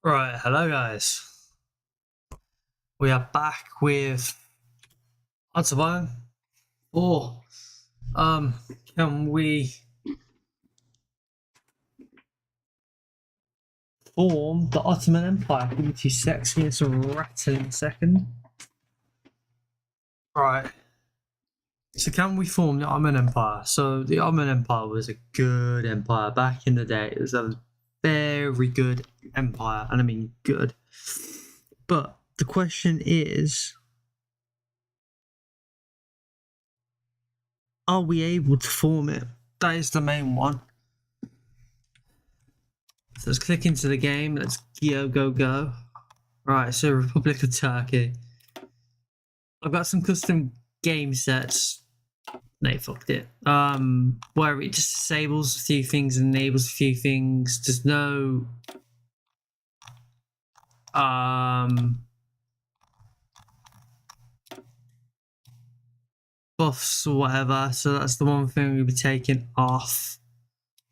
Right, hello guys. We are back with OTTOMAN 4. Can we form the Ottoman Empire? Give me 2 seconds, give me some rattling second. Right. So can we form the Ottoman Empire? So the Ottoman Empire was a good empire back in the day. It was a very good empire, and I mean good. But the question is, are we able to form it? That is the main one. So let's click into the game. Let's go. Right, so Republic of Turkey. I've got some custom game sets. They fucked it. Where it just disables a few things and enables a few things. There's no buffs or whatever. So that's the one thing we'll be taking off.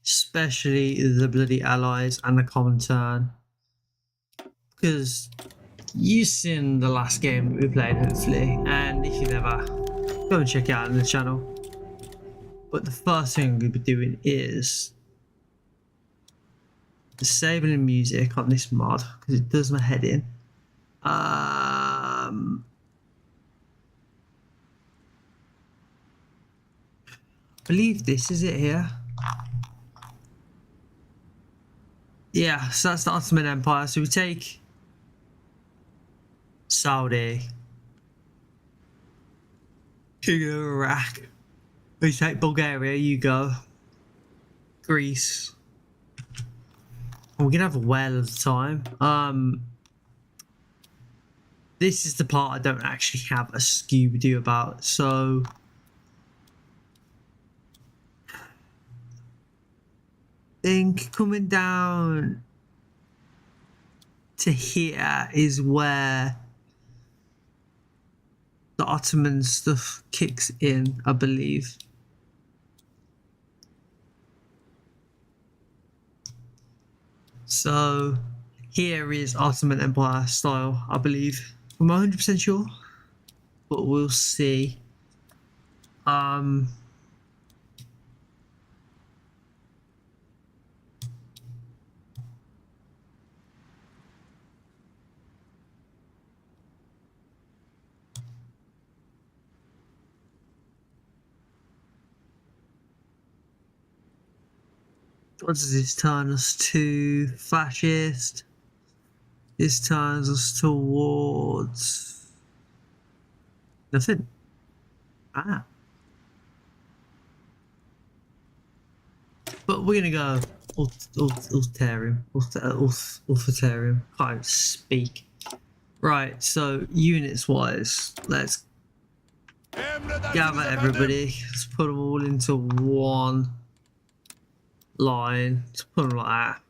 Especially the bloody allies and the common turn. Because you've seen the last game we played, hopefully, and if you never, go and check it out on the channel. But the first thing we'll be doing is disabling music on this mod because it does my head in. I believe this is it here. Yeah, so that's the Ottoman Empire. So we take Saudi, King of Iraq. We take Bulgaria, you go. Greece. And we're gonna have a whale of the time. This is the part I don't actually have a Scooby-Doo about, so I think coming down to here is where the Ottoman stuff kicks in, I believe. So here is Ottoman Empire style, I believe. I'm 100% sure, but we'll see. What does this turn us to? Fascist. This turns us towards nothing. But we're gonna go authoritarian. Can't speak. Right, so units wise, let's gather everybody. Let's put them all into one line. Let's put them like that.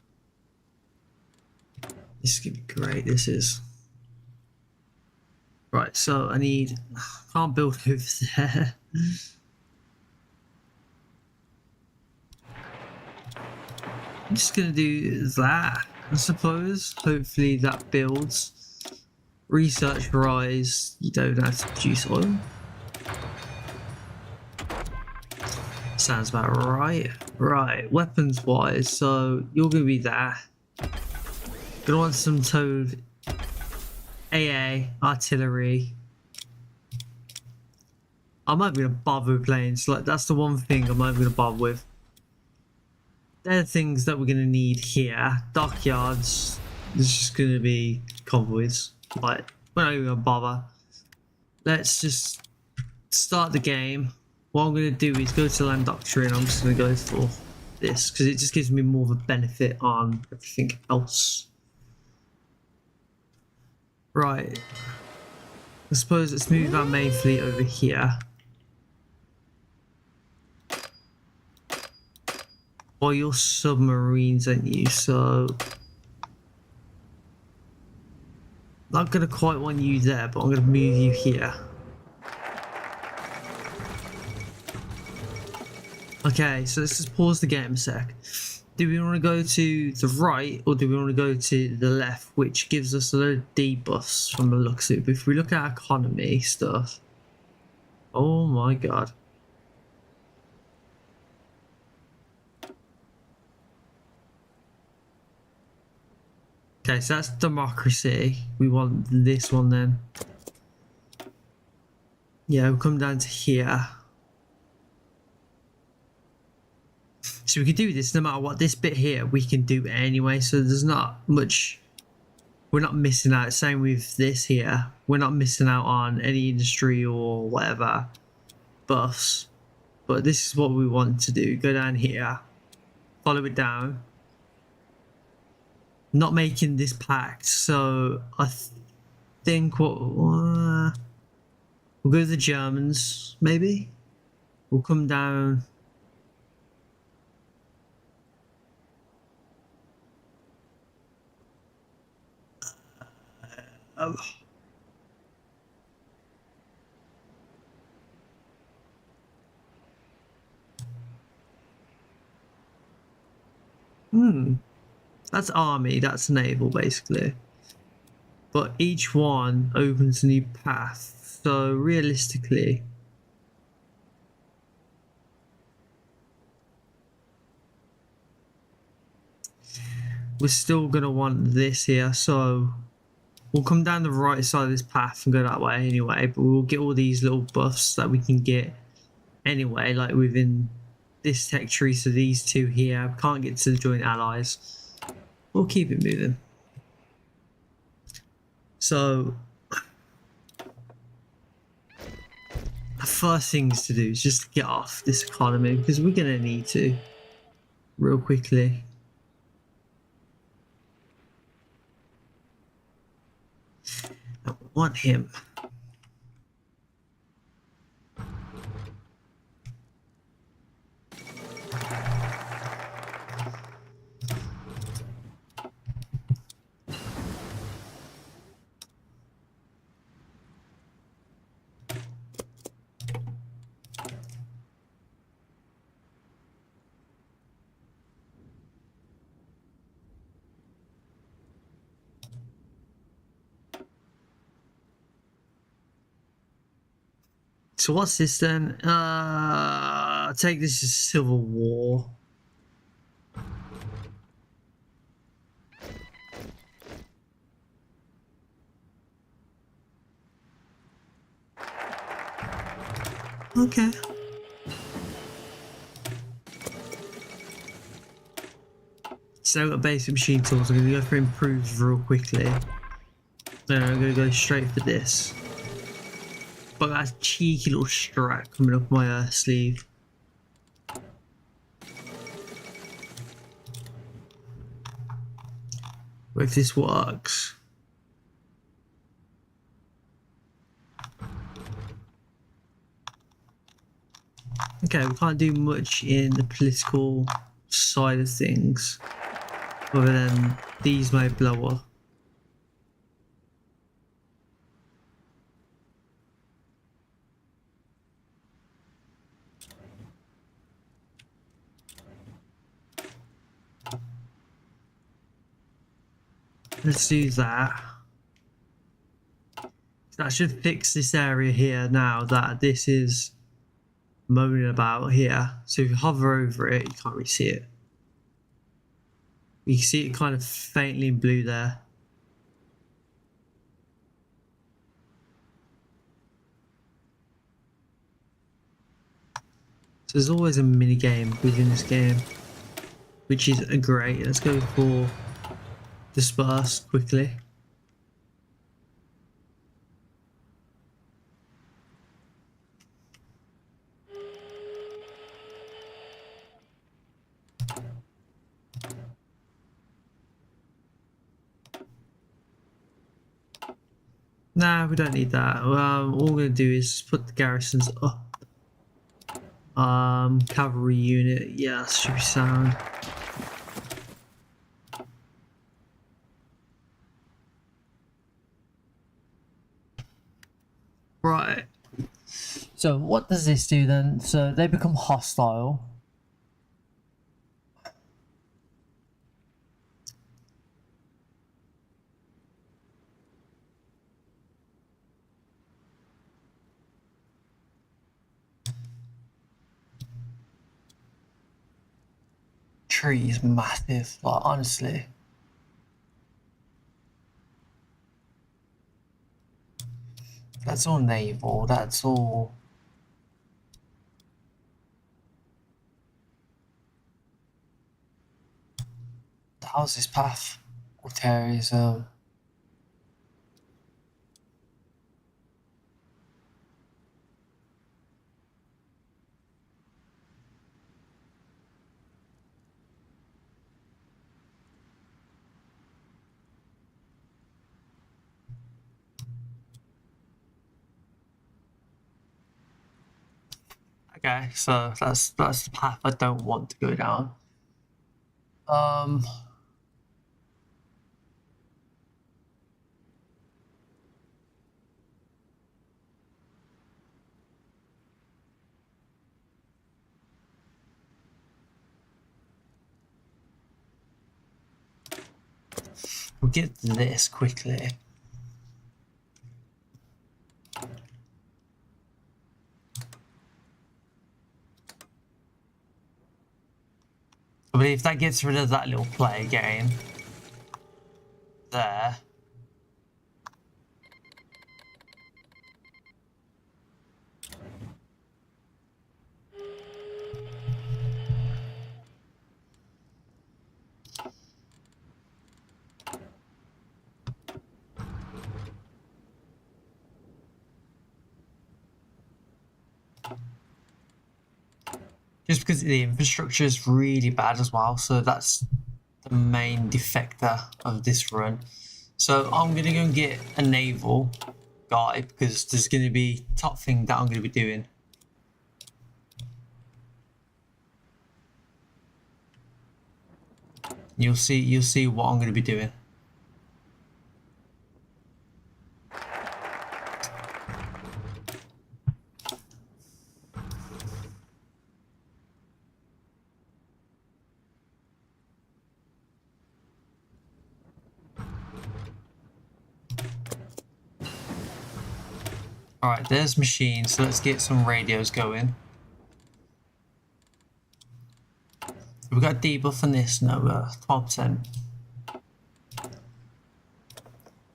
This is gonna be great. This is right. So I can't build over there. I'm just gonna do that, I suppose. Hopefully that builds. Research rise. You don't have to produce oil. Sounds about right. Right, weapons wise, so you're gonna be there. Gonna want some towed AA, artillery. I'm not gonna bother with planes, like that's the one thing I'm not gonna bother with. They're the things that we're gonna need here. Dockyards, there's just gonna be convoys. Like, we're not even gonna bother. Let's just start the game. What I'm going to do is go to land doctrine. I'm just going to go for this because it just gives me more of a benefit on everything else. Right. I suppose let's move our main fleet over here. Well, you're submarines, aren't you? So not going to quite want you there, but I'm going to move you here. Okay, so let's just pause the game a sec. do we want to go to the right or do we want to go to the left, which gives us a load of debuffs from the looks of it? But if we look at economy stuff, oh my god. Okay, so that's democracy. We want this one then. Yeah, we'll come down to here. So we can do this no matter what. This bit here we can do anyway, so there's not much, we're not missing out. Same with this here, we're not missing out on any industry or whatever buffs. But this is what we want to do. Go down here, follow it down. Not making this pact, so I think what we'll go to the Germans maybe. We'll come down. That's army, that's naval basically. But each one opens a new path. So realistically, we're still gonna want this here. So we'll come down the right side of this path and go that way anyway. But we'll get all these little buffs that we can get anyway, like within this tech tree. So these two here can't get to the joint allies. We'll keep it moving. So the first things to do is just get off this economy because we're gonna need to real quickly. I want him. So what's this then? Take this as Civil War. Okay. So a basic machine tools. I'm gonna go for improves real quickly. Then I'm gonna go straight for this. But that's a cheeky little strat coming up my sleeve. But if this works. Okay, we can't do much in the political side of things. Other than these may blow up. Let's do that. That should fix this area here now that this is moaning about here. So if you hover over it, you can't really see it. You can see it kind of faintly in blue there. So there's always a mini game within this game, which is great. Let's go for disperse quickly. Nah, we don't need that. All we're gonna do is put the garrisons up. Cavalry unit, yeah, that should be sound. Right. So what does this do then? So they become hostile. tree is massive, like honestly. That's all naval, that's all. How's this path? Terrorism. Okay, so that's the path I don't want to go down. We'll get to this quickly. I believe if that gets rid of that little player game there. Just because the infrastructure is really bad as well, so that's the main defector of this run. So I'm gonna go and get a naval guy because there's gonna be top thing that I'm gonna be doing. You'll see what I'm gonna be doing. Alright, there's machines, so let's get some radios going. We've got a debuff on this, no, 12%.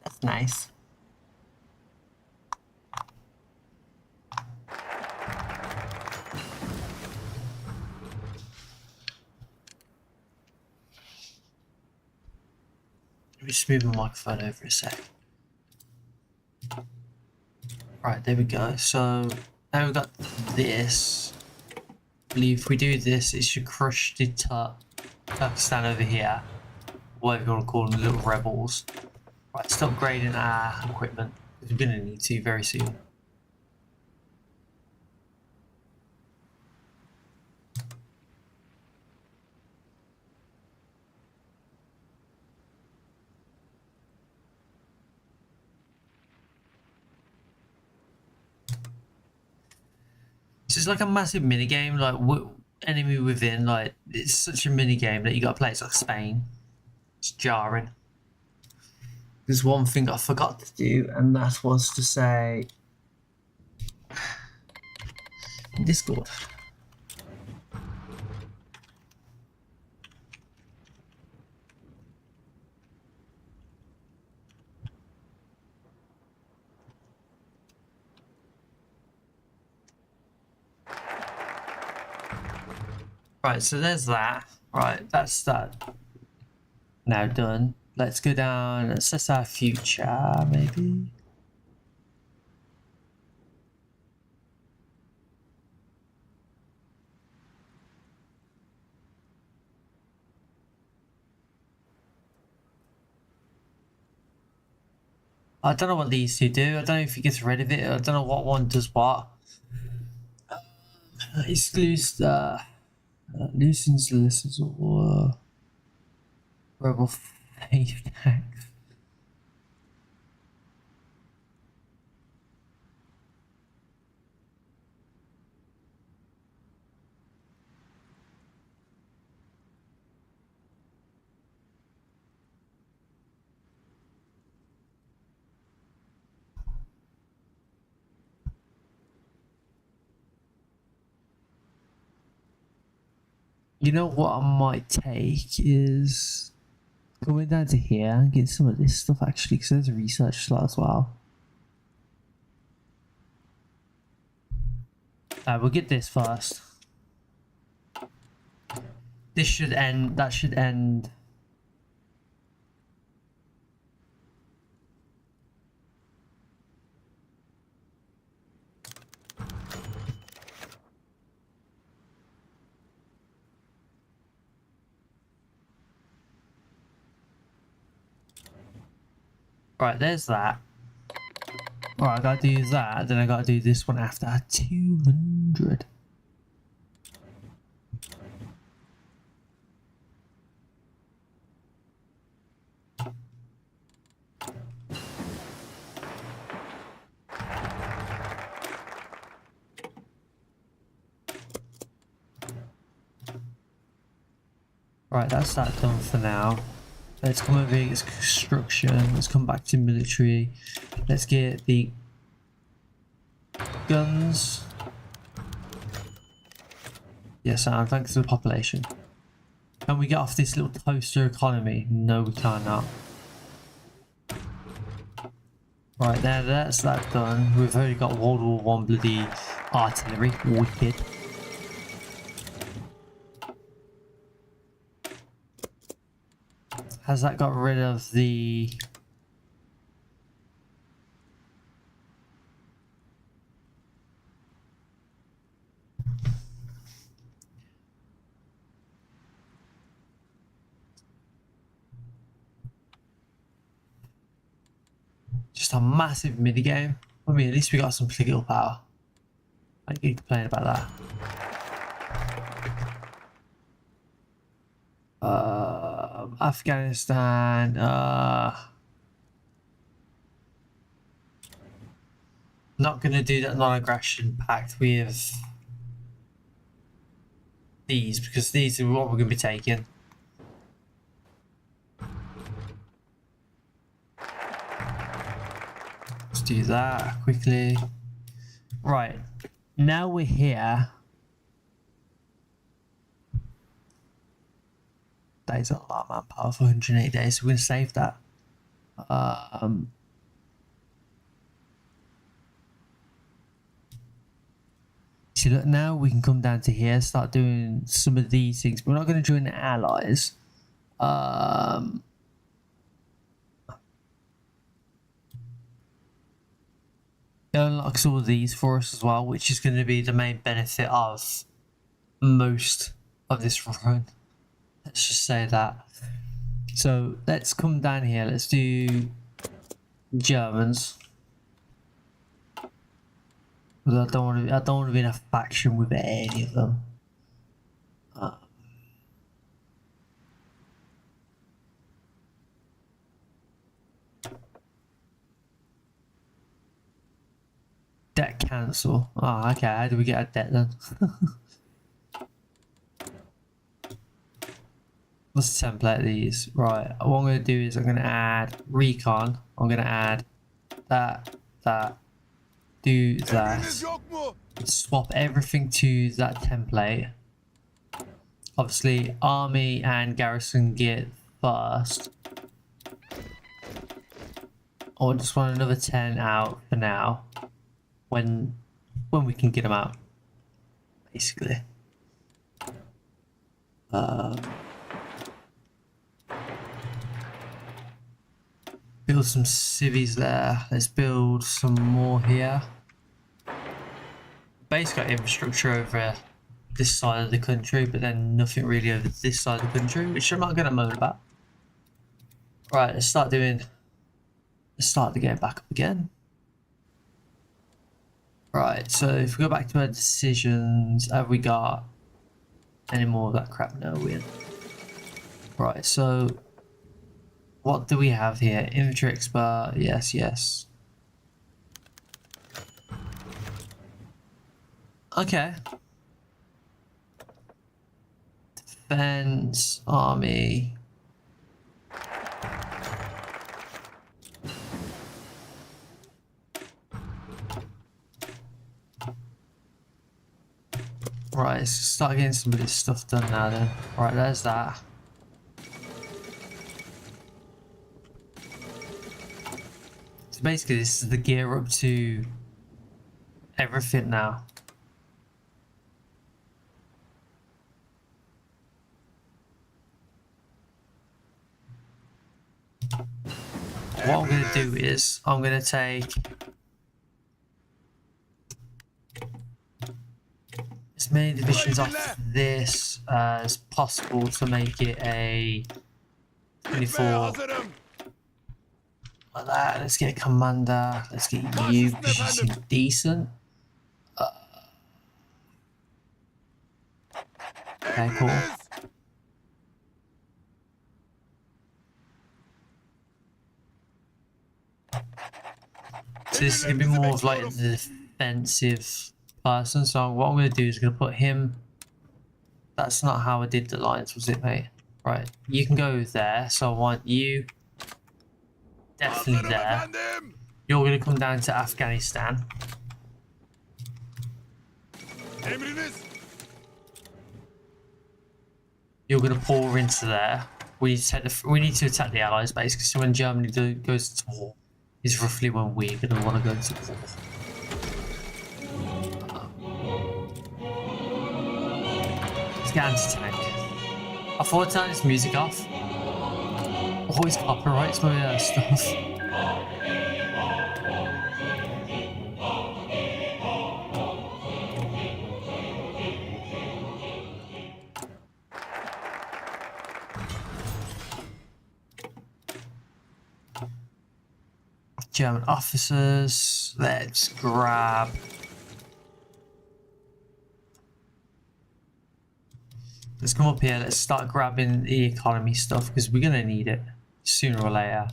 That's nice. Let me just move my microphone over a sec. Right, there we go. So now we've got this. I believe if we do this, it should crush the Turkestan over here. Whatever you want to call them, the little rebels. Right, stop upgrading our equipment because we're going to need to very soon. This is like a massive mini game, like enemy within. Like it's such a mini game that you got to play. It's like Spain. It's jarring. There's one thing I forgot to do, and that was to say Discord. Right, so there's that. Right, that's that. Now done. Let's go down, assess our future, maybe. I don't know what these two do. I don't know if he gets rid of it. I don't know what one does what. Excludes loosens the listens or rebel phase attacks. You know what I might take is going down to here and get some of this stuff actually, because there's a research slot as well. We'll get this first. This should end, that should end. Right, there's that. Alright, I gotta do that, then I gotta do this one after 200. Right, that's that done for now. Let's come over here, it's construction, let's come back to military. Let's get the guns. Yes, and thanks to the population. Can we get off this little toaster economy? No, we cannot. Right, there, that's that done. We've already got World War I bloody artillery. Wicked. Has that got rid of the... Just a massive mini game. I mean, at least we got some political power. I can't complain about that. Afghanistan. Not gonna do that non-aggression pact with these, because these are what we're gonna be taking. Let's do that quickly. Right, now we're here. That is a lot of manpower for 108 days, so we're gonna save that. See, look, now we can come down to here, start doing some of these things, but we're not going to join the allies. It unlocks all of these for us as well, which is going to be the main benefit of most of this run. Let's just say that. So let's come down here. Let's do Germans. I don't want to be in a faction with any of them. Debt cancel. Oh, okay. How do we get a debt then? Let's template these. Right. What I'm going to do is I'm going to add recon. I'm going to add that. Do that. Swap everything to that template. Obviously, army and garrison get first. I just want another 10 out for now. When we can get them out, basically. Build some civvies there. Let's build some more here. Basically got infrastructure over this side of the country, but then nothing really over this side of the country, which I'm not going to moan about. Right, let's start the game back up again. Right, so if we go back to our decisions, have we got any more of that crap? No, we haven't. Right, so what do we have here? Infantry expert, yes. Okay. Defense, army. Right, let's start getting some of this stuff done now then. Right, there's that. So basically this is the gear up to everything now. What I'm going to do is I'm going to take as many divisions off this as possible to make it a 24 like that. Let's get a commander. Let's get you because you seem decent. Okay, cool. So this is going to be more of like the defensive person. So what I'm going to do is going to put him. That's not how I did the lines, was it, mate? Right, you can go there. So I want you definitely there. You're going to come down to Afghanistan. You're going to pour into there. We need to attack the Allies basically. So when Germany goes to war, is roughly when we're going to want to go to war. Let's get anti-tank. I thought I'd turn this music off. Always copyrights my stuff. German officers, let's grab. Let's come up here, let's start grabbing the economy stuff because we're going to need it sooner or later.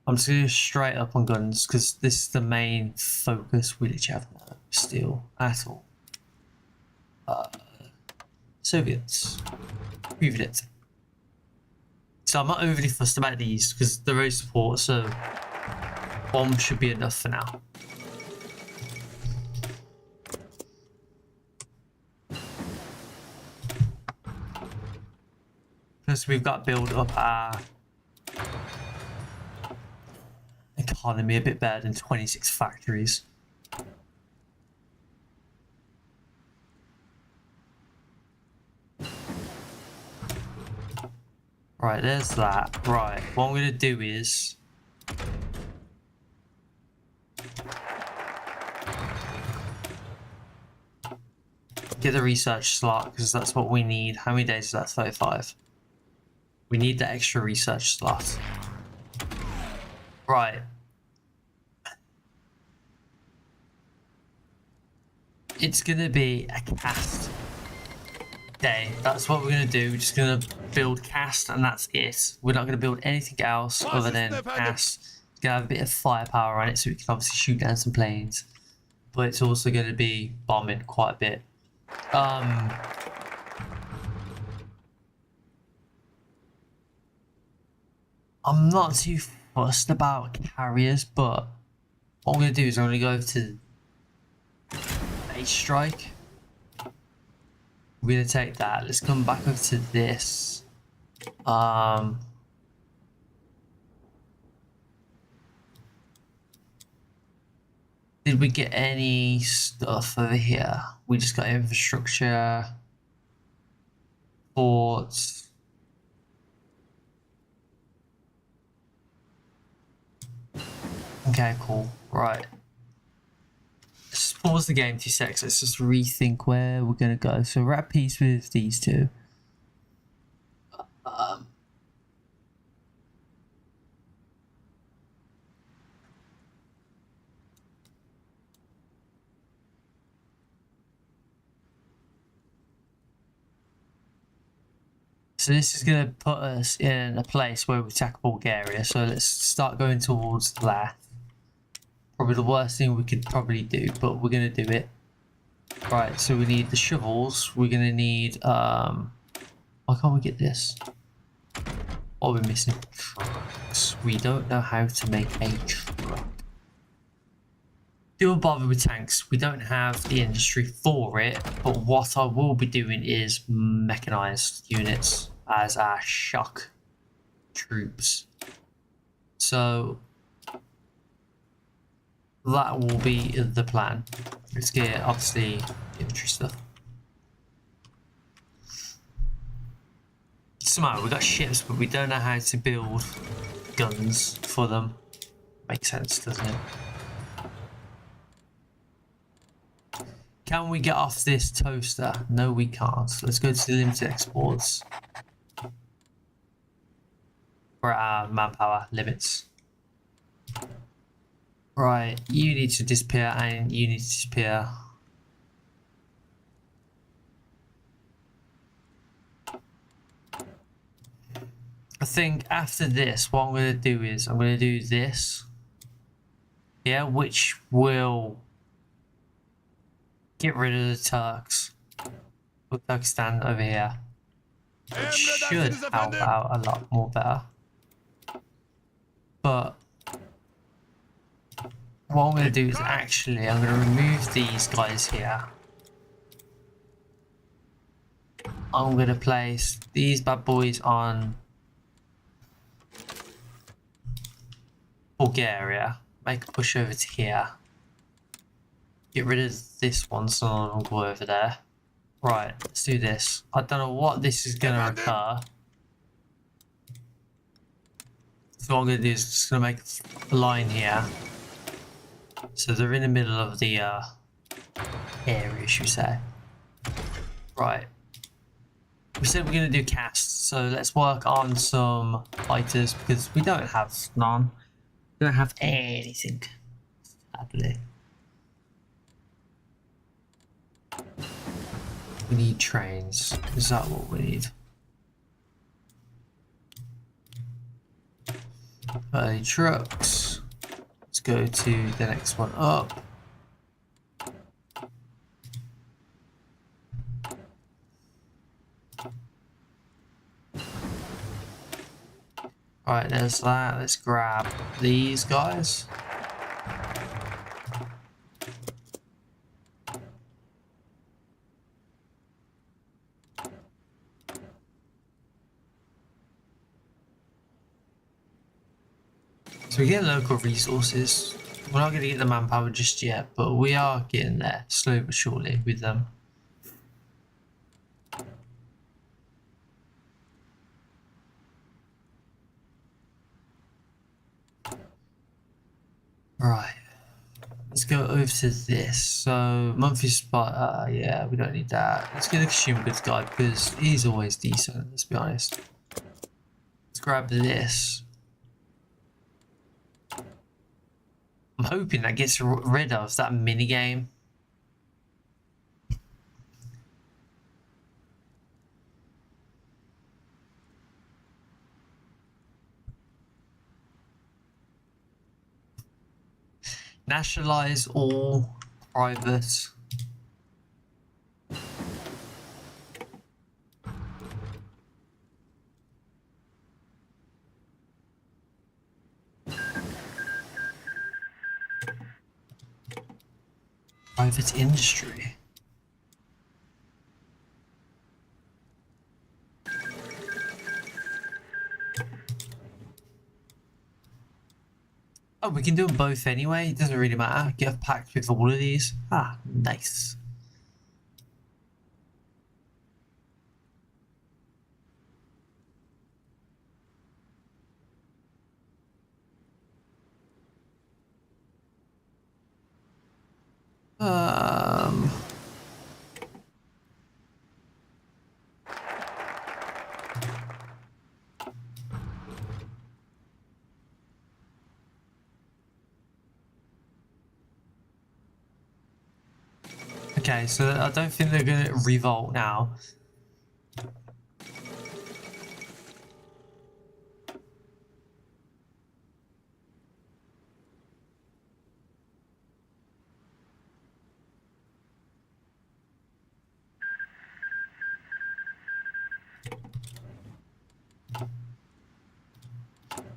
I'm just going to go straight up on guns because this is the main focus. We literally have no steel at all. Soviets. Move it. So I'm not overly fussed about these because they're very support, so bomb should be enough for now. Plus we've got to build up our economy a bit better than 26 factories. Right, there's that. Right, what I'm going to do is get the research slot because that's what we need. How many days is that? 35. We need the extra research slot. Right. It's gonna be a cast day. That's what we're gonna do. We're just gonna build cast and that's it. We're not gonna build anything else other than cast. It's gonna have a bit of firepower on it so we can obviously shoot down some planes. But it's also gonna be bombing quite a bit. I'm not too fussed about carriers, but what I'm going to do is I'm going to go over to base strike. We're going to take that. Let's come back over to this. Did we get any stuff over here? We just got infrastructure, ports. Okay, cool. Right. Let's pause the game 2 seconds. Let's just rethink where we're gonna go. So we're at peace with these two. So this is going to put us in a place where we attack Bulgaria. So let's start going towards the left. Probably the worst thing we could probably do, but we're going to do it. Right, so we need the shovels. We're going to need... why can't we get this? What are we missing? Trucks. We don't know how to make a truck. do bother with tanks. We don't have the industry for it, but what I will be doing is mechanized units as our shock troops. So that will be the plan. Let's get obviously infantry stuff. Somehow we got ships, but we don't know how to build guns for them. Makes sense, doesn't it? Can we get off this toaster? No, we can't. Let's go to the limited exports for our manpower limits. Right, you need to disappear and you need to disappear. I think after this, what I'm going to do is I'm going to do this. Yeah, which will get rid of the Turks. Put Turkestan over here. It should help out a lot more better. But what I'm going to do is actually I'm going to remove these guys here. I'm going to place these bad boys on Bulgaria. Make a push over to here. Get rid of this one so no one will go over there. Right, let's do this. I don't know what this is going to occur. So what I'm going to do is just going to make a line here. So they're in the middle of the area, should we say. Right. We said we're going to do casts, so let's work on some fighters because we don't have none. We don't have anything, sadly. We need trains. Is that what we need? Trucks. Let's go to the next one up. Right, there's that. Let's grab these guys. So we get local resources. We're not going to get the manpower just yet, but we are getting there slowly but surely with them. Right, let's go over to this. So monthly spot, yeah, we don't need that. Let's get the consumer goods guy because he's always decent, let's be honest. Let's grab this. I'm hoping that gets rid of that mini game. Nationalize all private. Private industry. Oh, we can do them both anyway. It doesn't really matter. Get a pact with all of these. Ah, nice. Okay, so I don't think they're going to revolt now.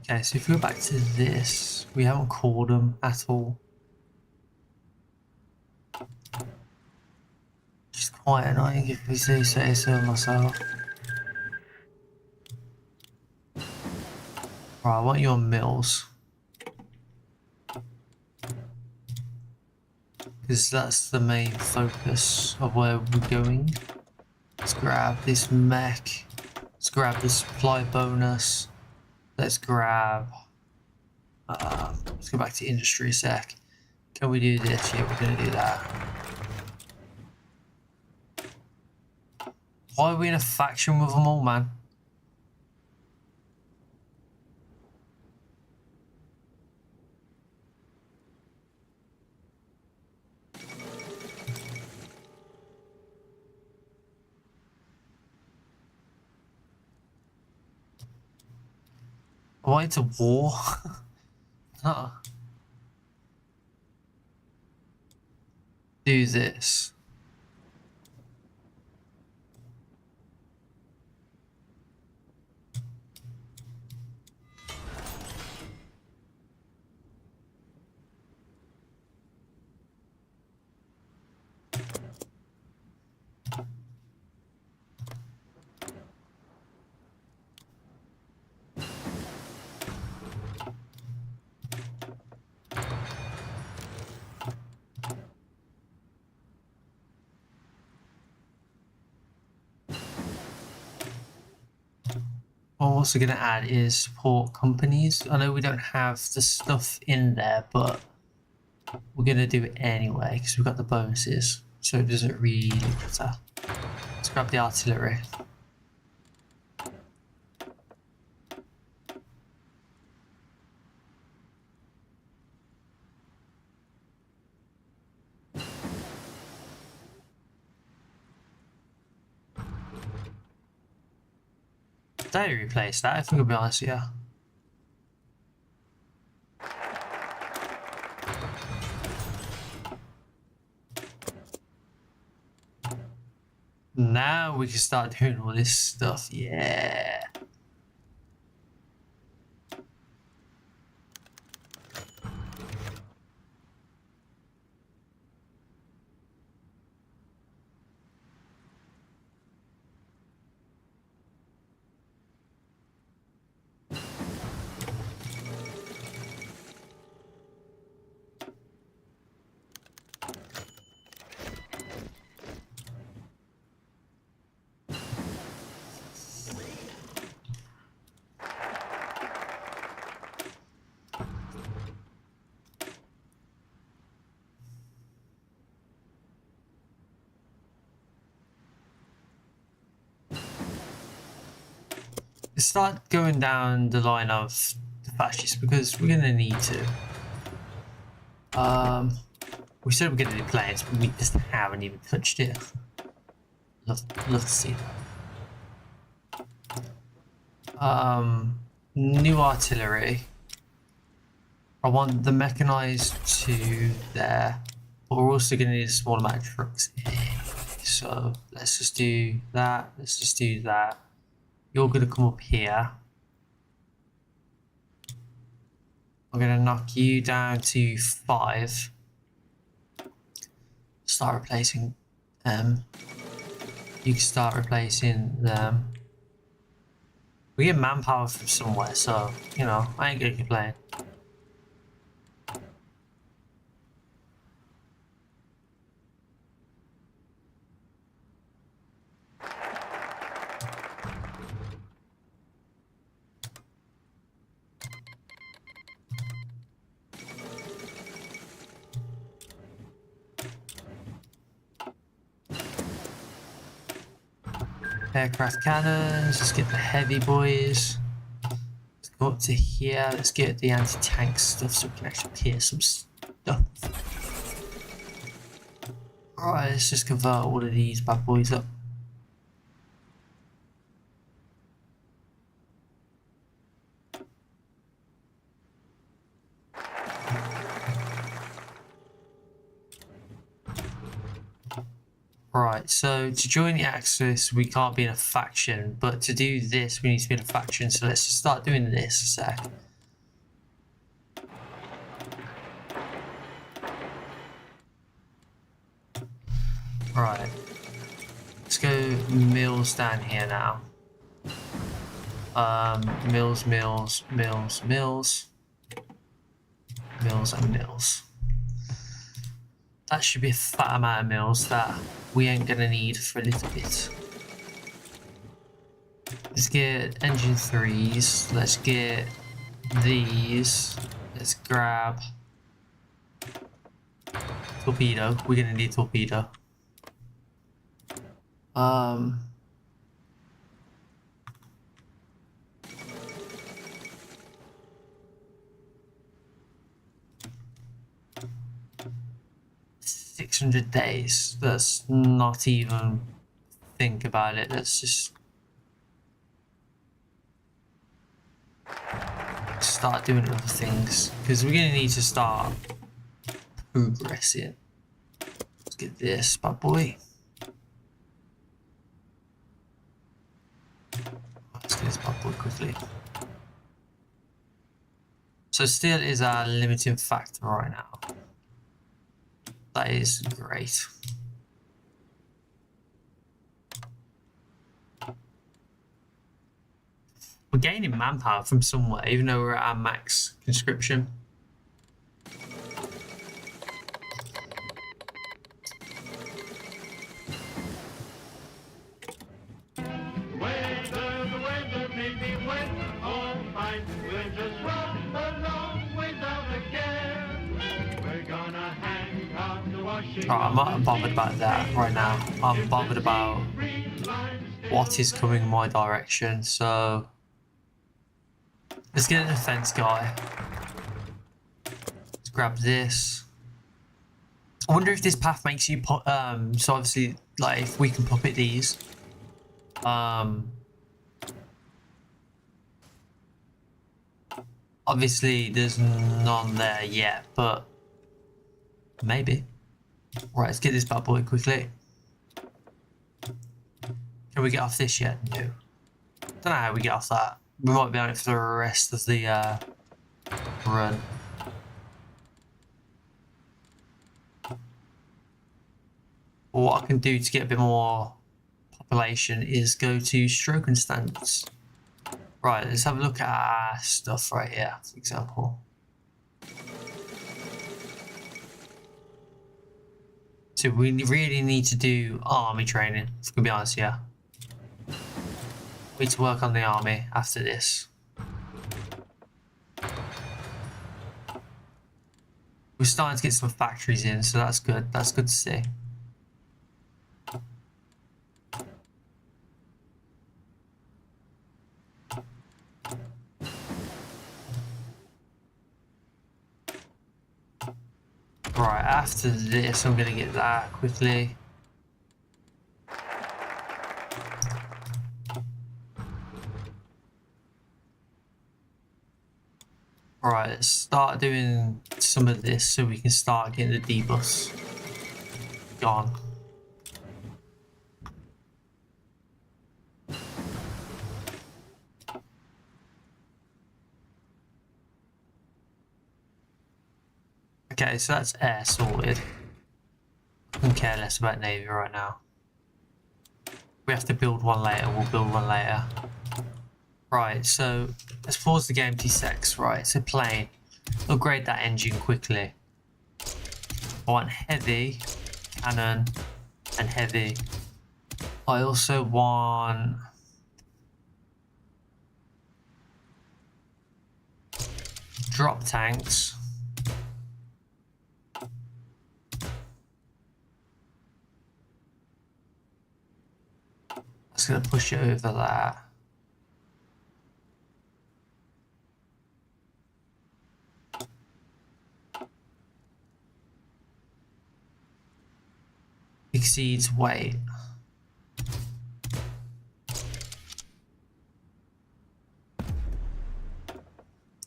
Okay, so if we go back to this, we haven't called them at all. quite annoying if we do say so myself. Right, I want your mills. Because that's the main focus of where we're going. Let's grab this mech. Let's grab the supply bonus. Let's grab... let's go back to industry a sec. Can we do this? Yeah, we're going to do that. Why are we in a faction with them all, man? Why it's a war? Do this. What I'm also going to add is support companies. I know we don't have the stuff in there, but we're going to do it anyway because we've got the bonuses. So it doesn't really matter. Let's grab the artillery. Don't replace that, if I'm going to be honest, yeah. Now we can start doing all this stuff, yeah. Start going down the line of the fascists because we're gonna need to. We said we're gonna do planes, but we just haven't even touched it. Love to see that. New artillery. I want the mechanized to there, but we're also gonna need a small amount of trucks. So let's just do that. Let's just do that. You're going to come up here. I'm going to knock you down to 5. Start replacing them. You can start replacing them. We get manpower from somewhere, so, you know, I ain't going to complain. Aircraft cannons, let's get the heavy boys. Let's go up to here, let's get the anti-tank stuff so we can actually clear some stuff. Alright, let's just convert all of these bad boys up. Right, so to join the Axis, we can't be in a faction, but to do this, we need to be in a faction, so let's just start doing this a sec. Right. Let's go mills down here now. Mills, mills, mills, mills. Mills and mills. That should be a fat amount of mills that we ain't gonna need for a little bit. Let's get engine 3s. Let's get these. Let's grab torpedo. We're gonna need torpedo. 600 days. Let's not even think about it. Let's just start doing other things because we're gonna need to start progressing. Let's get this bad boy. Let's get this bad boy quickly. So steel is our limiting factor right now. That is great. We're gaining manpower from somewhere, even though we're at our max conscription. I'm not bothered about that right now. I'm bothered about what is coming in my direction. So let's get a defense guy. Let's grab this. I wonder if this path makes you put so obviously like if we can puppet these. Obviously there's none there yet, but maybe. Right, let's get this bad boy quickly. Can we get off this yet? No. Don't know how we get off that. We might be on it for the rest of the run. What I can do to get a bit more population is go to stroke and standards. Right, let's have a look at our stuff right here, for example. So we really need to do army training, to be honest, yeah. We need to work on the army after this. We're starting to get some factories in, so that's good. That's good to see. Right, after this, I'm going to get that quickly. Right, let's start doing some of this so we can start getting the D-bus gone. Okay, so that's air sorted. I don't care less about Navy right now. We have to build one later, we'll build one later. Right, so let's pause the game T6. Right, so plane. Upgrade that engine quickly. I want heavy, cannon, and heavy. I also want drop tanks. Just gonna push it over that. Exceeds weight.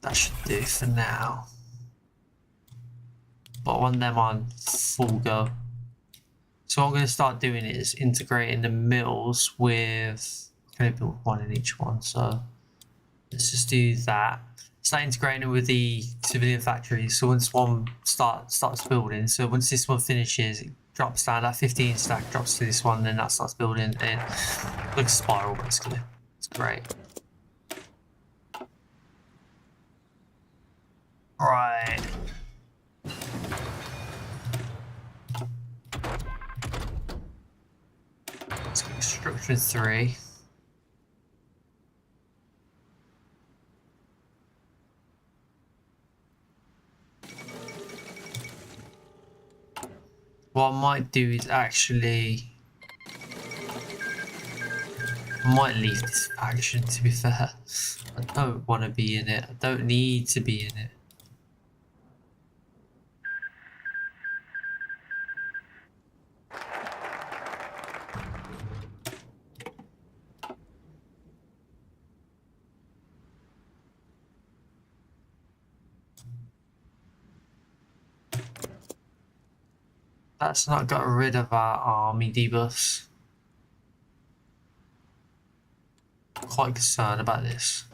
That should do for now. But I want them on full go. So what I'm going to start doing is integrating the mills with, can I build one in each one? So let's just do that. Start integrating it with the civilian factories. So once one starts building, so once this one finishes, it drops down, that 15 stack drops to this one, then that starts building in like a spiral basically. It's great. Right. Let's get construction 3. What I might do is actually... I might leave this faction, to be fair. I don't want to be in it. I don't need to be in it. That's not got rid of our army debuffs. Quite concerned about this.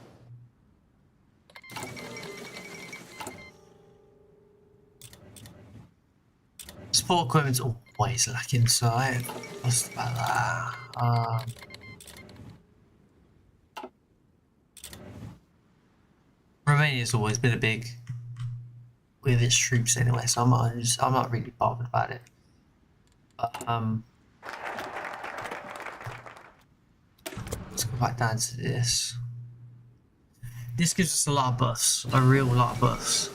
Support equipment's always lacking, so I ain't fussed about that. Romania's always been a big with its troops anyway, so I'm not really bothered about it. Let's go back down to this. This gives us a lot of buffs, a real lot of buffs.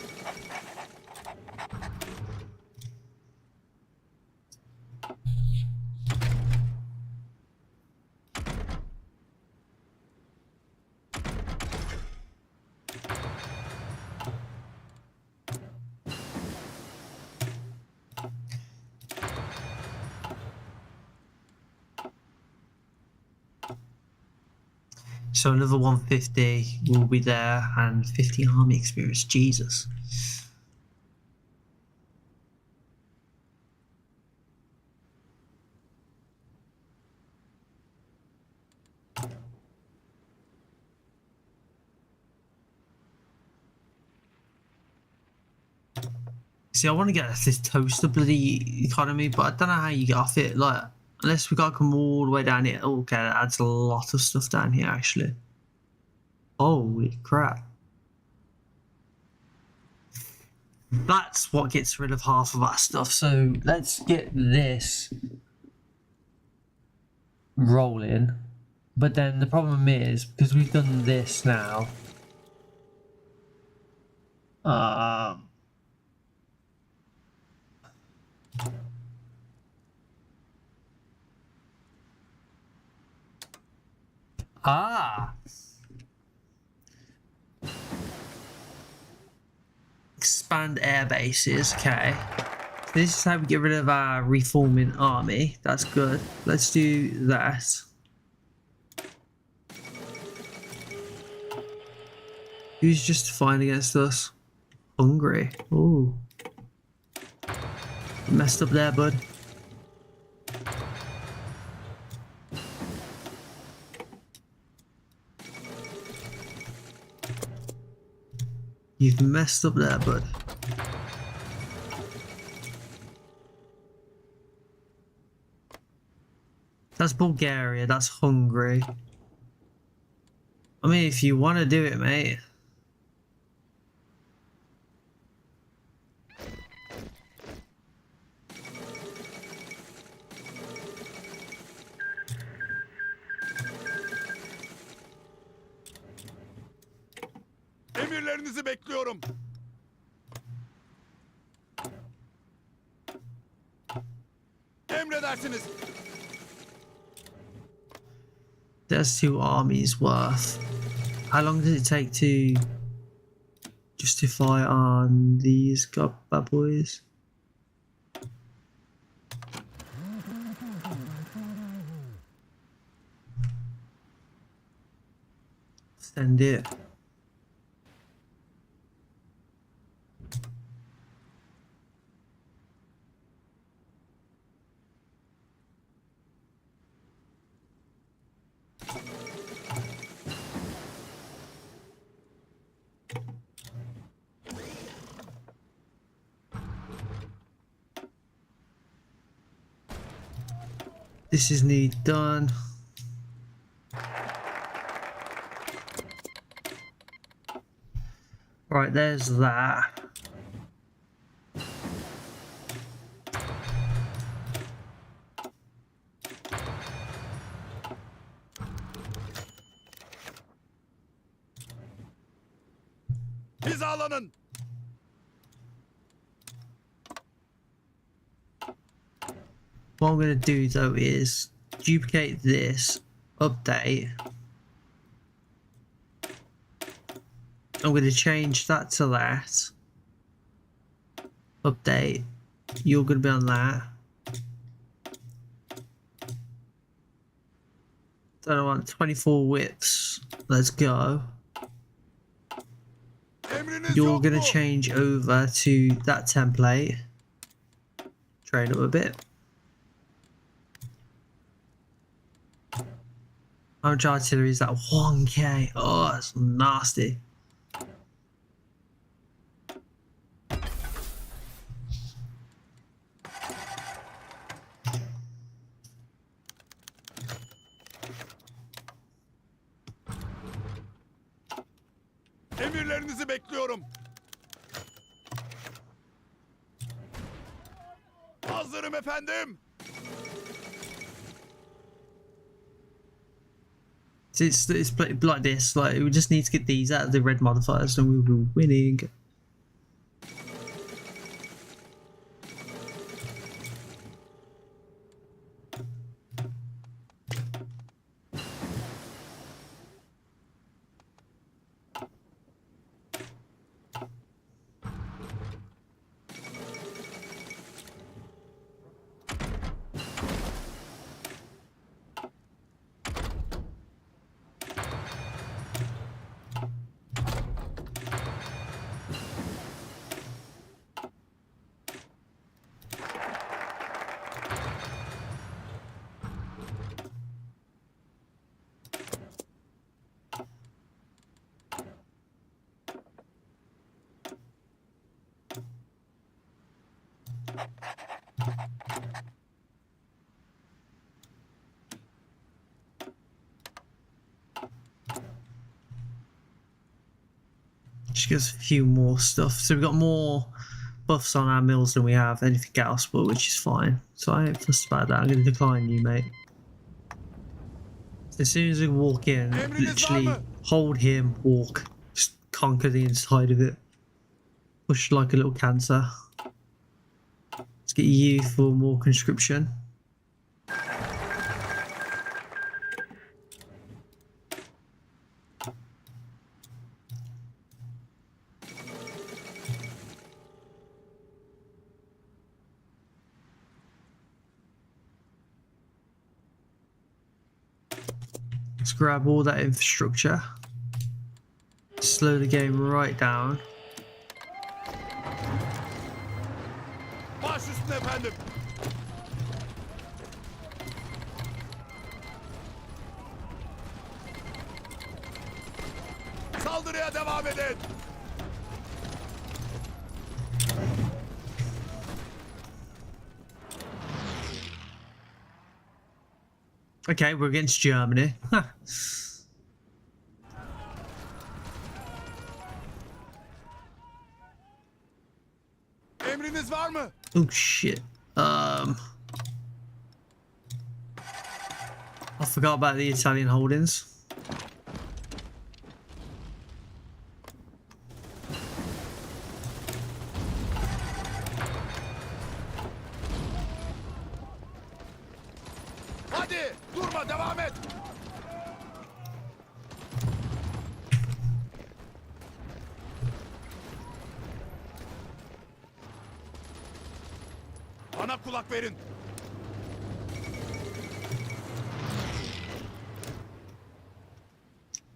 So another 150 will be there, and 50 army experience. Jesus. See, I want to get this toaster bloody economy, but I don't know how you get off it. Like, unless we gotta come all the way down here. Okay, that adds a lot of stuff down here, actually. Holy crap. That's what gets rid of half of our stuff. So let's get this rolling. But then the problem is, because we've done this now, expand air bases. Okay, this is how we get rid of our reforming army. That's good. Let's do that. Who's justifying against us? Hungary. Ooh, messed up there, bud. You've messed up there, bud. That's Bulgaria, that's Hungary. I mean, if you want to do it, mate. Emirlerinizi bekliyorum. Emredersiniz. There's 2 armies worth. How long does it take to justify on these bad boys? Send it. This is nearly done. Right, there's that. Hizalanın. What I'm going to do though is duplicate this, update. I'm going to change that to that. Update. You're going to be on that. Then I want 24 whips. Let's go. Emriniz You're yok going to mu? change over to that template. Train up a bit. How much artillery is that? 1k. Oh, that's nasty. Emirlerinizi bekliyorum. Hazırım efendim. It's like this. Like we just need to get these out of the red modifiers, and we'll be winning. Just gives a few more stuff. So we've got more buffs on our mills than we have anything else, but which is fine. So I ain't fussed about that. I'm going to decline you, mate. So as soon as we walk in, literally hold him, walk, just conquer the inside of it. Push like a little cancer. Let's get you for more conscription. Let's grab all that infrastructure. Slow the game right down. Baş üstüne efendim. Saldırıya devam edin. Okay, we're against Germany. Huh. Emriniz var mı? Oh shit. I forgot about the Italian holdings. Hadi durma, devam et. Bana kulak verin.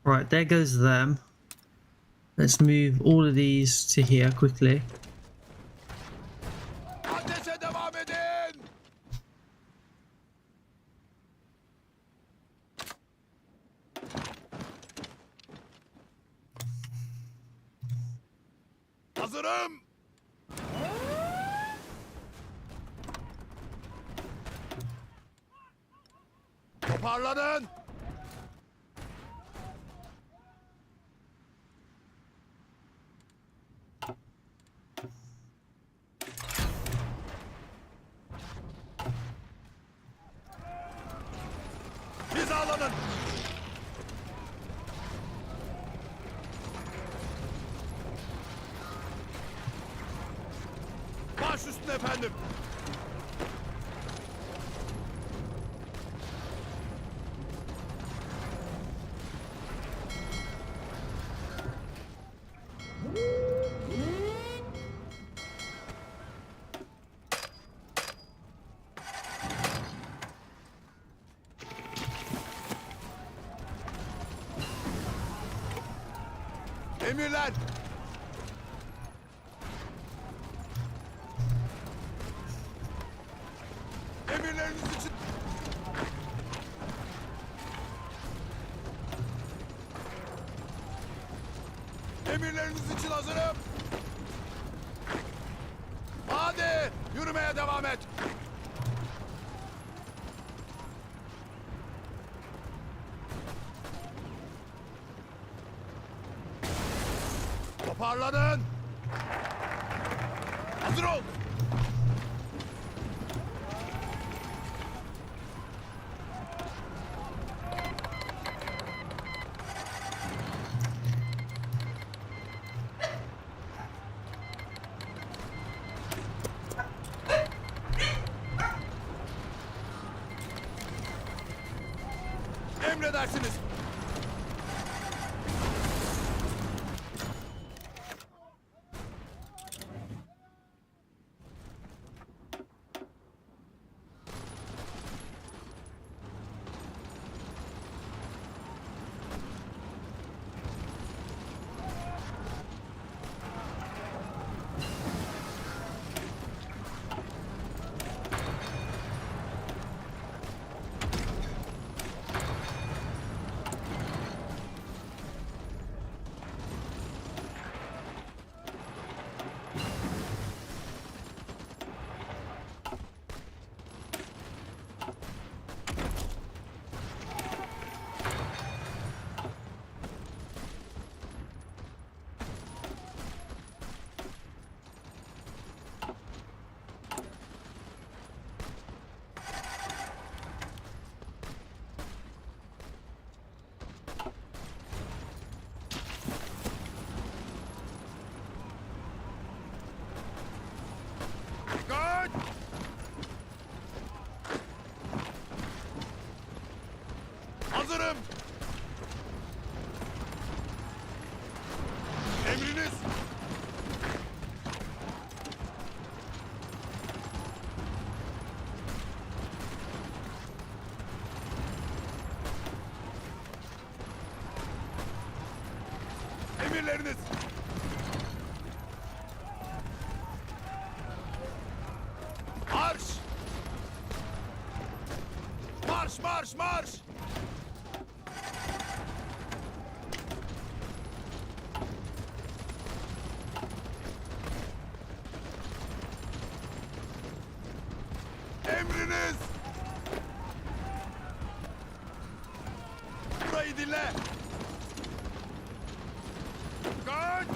Right, there goes them. Let's move all of these to here quickly. Ateşe devam edin. Hazırım. Toparlanın. Hizalanın. Baş üstüne efendim. Emirler. Emirleriniz için. Emirleriniz için hazırım. Hadi yürümeye devam et. Toparlanın. Hazır ol. Emredersiniz. Dikkat! Hazırım. Emriniz. Emirleriniz. Marş! Marş, marş, marş! Emriniz! Burayı dinle! Kaç!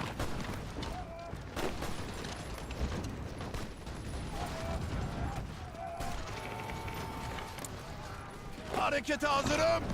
Harekete hazırım!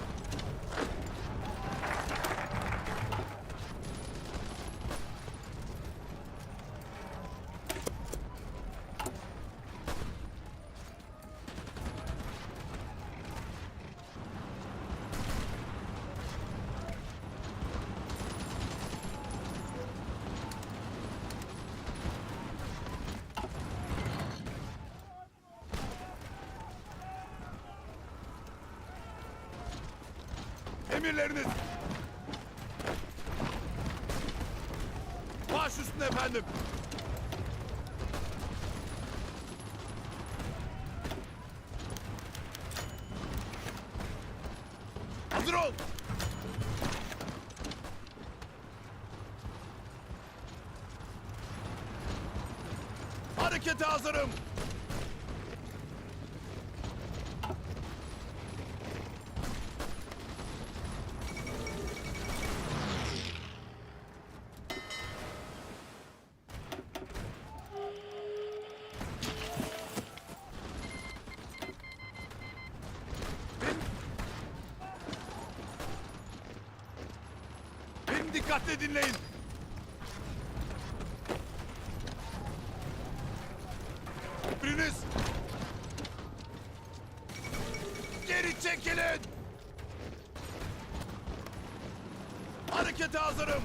Emirleriniz. Baş üstüne efendim. Hazır ol. Harekete hazırım. Efendim dikkatle dinleyin. Biriniz. Geri çekilin. Harekete hazırım.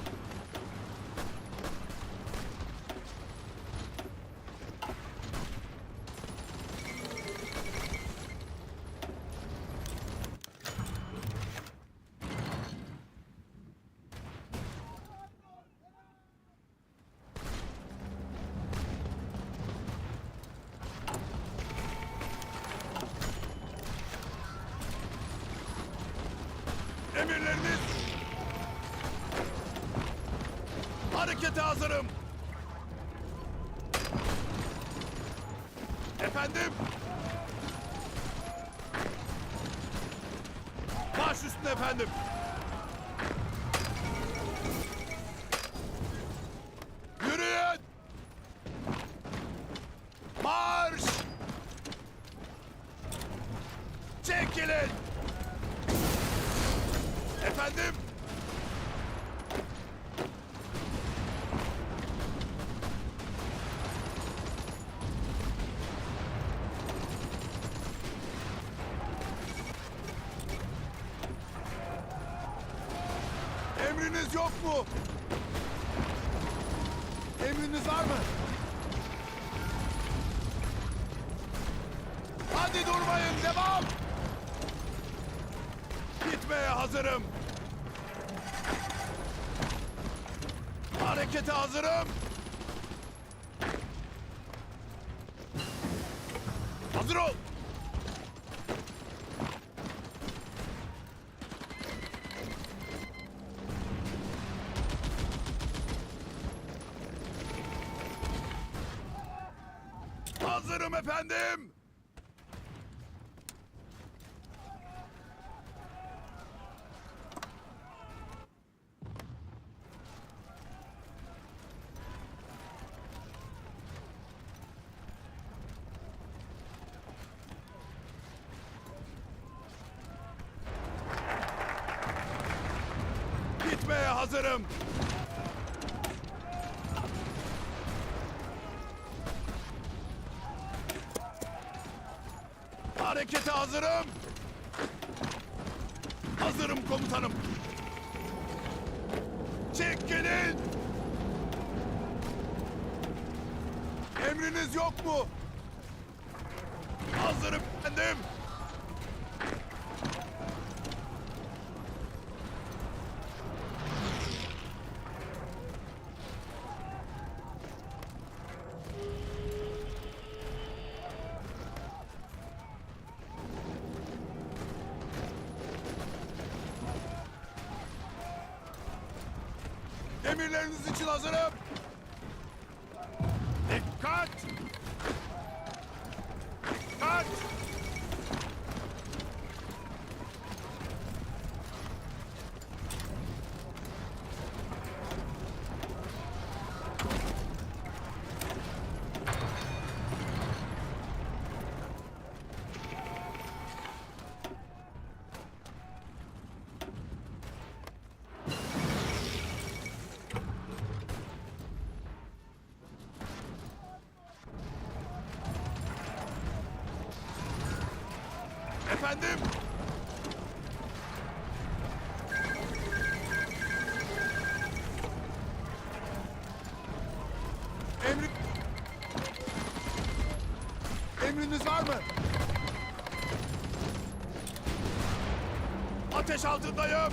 Emirleriniz. Harekete hazırım. Efendim. Baş üstüne efendim. Yürüyün. Marş. Çekilin. Efendim. Emriniz yok mu? Emriniz var mı? Hadi durmayın, devam! Gitmeye hazırım. Harekete hazırım. Hazır ol. Hazırım efendim. Gitmeye hazırım. Harekete hazırım. Hazırım komutanım. Çekilin. Emriniz yok mu? Hazırım efendim. Emirleriniz için hazırım. Dikkat! Dikkat! Efendim? Emriniz var mı? Ateş altındayım.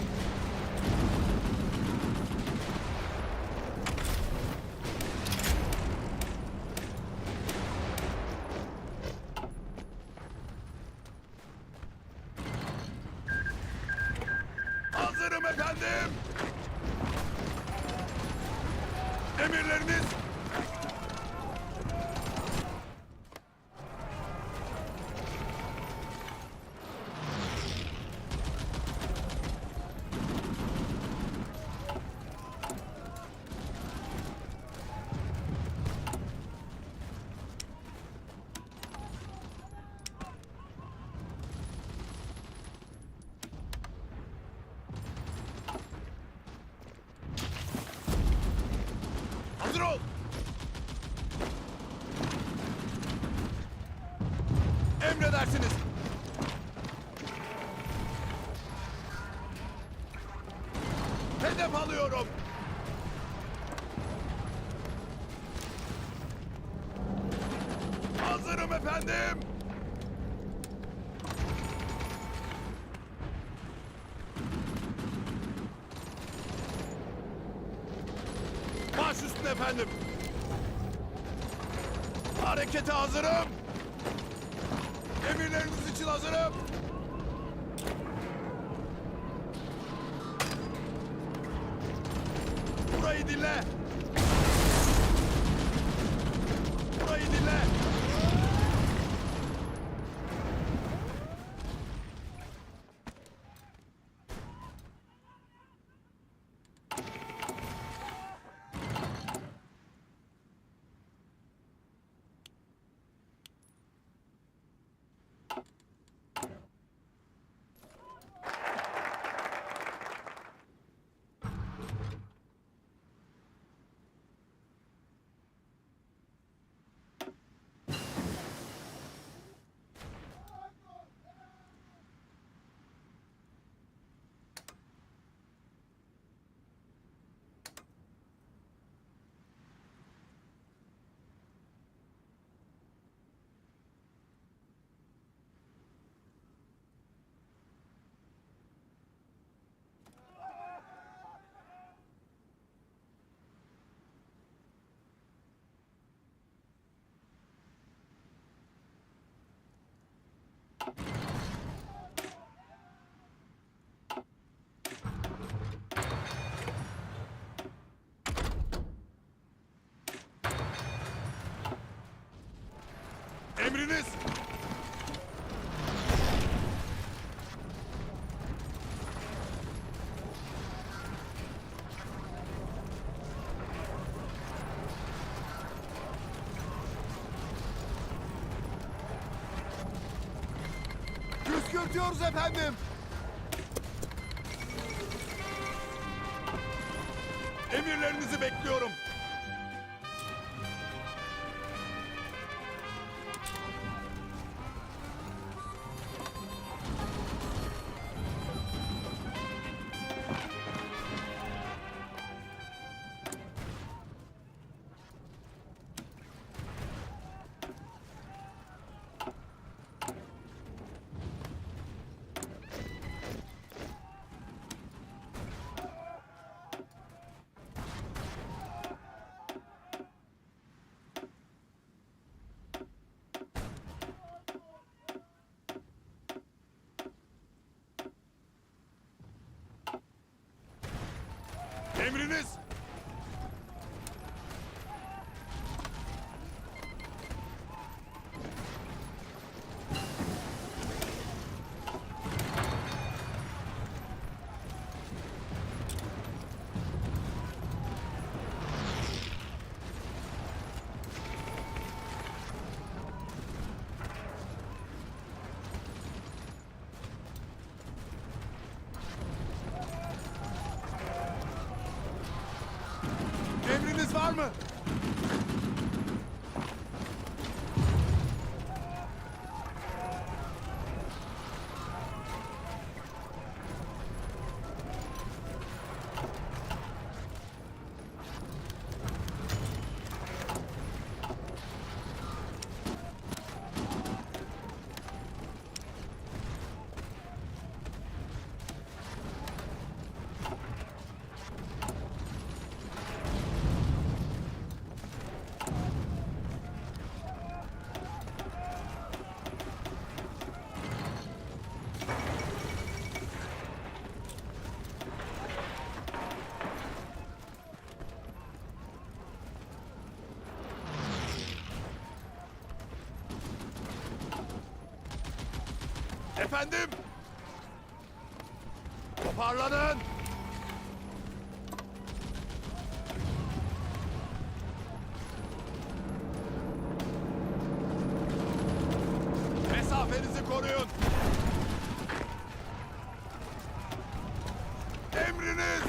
Hazırım efendim. Emirleriniz. Hedef alıyorum. Hazırım efendim. Baş üstüne efendim. Harekete hazırım. Emirleriniz için hazırım. Burayı dinle. Burayı dinle. Emriniz. Püskürtüyoruz efendim. Emirlerinizi bekliyorum. Emriniz. Emriniz var mı? Efendim! Toparlanın! Mesafenizi koruyun! Emriniz!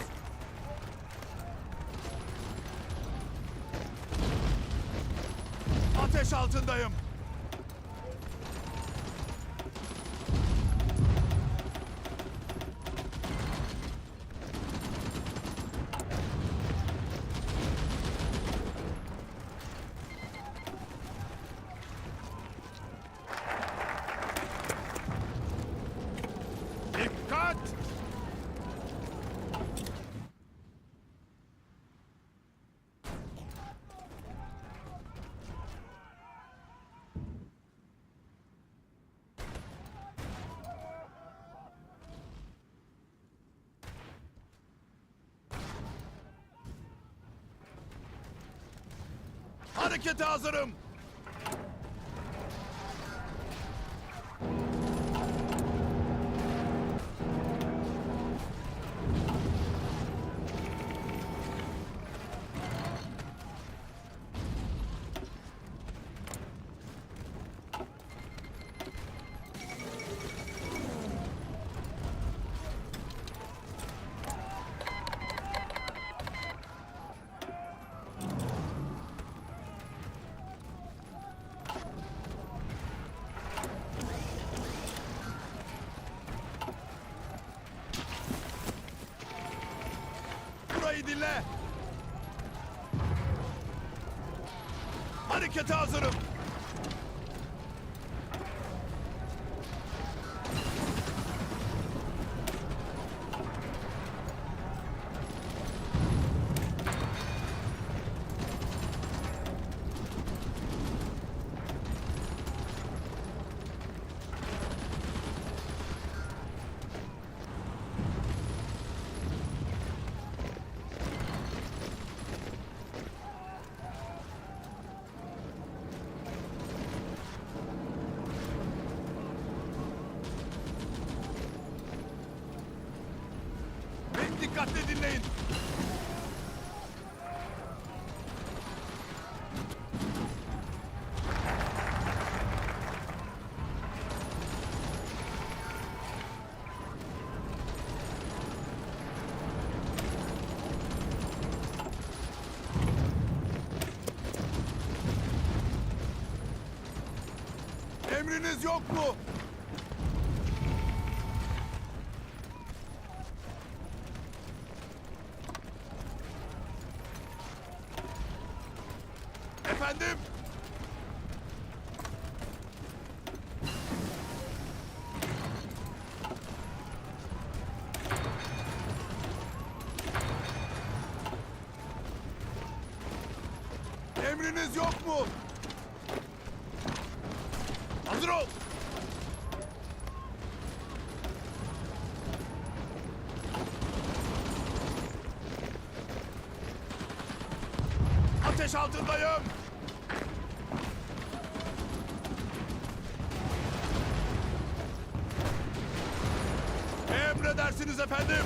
Ateş altındayım! Harekete hazırım. Burayı dinle. Harekete hazırım. Beni dikkatle dinleyin. Emriniz yok mu? Efendim? Emriniz yok mu? Hazır ol. Ateş altındayım. Emredersiniz efendim.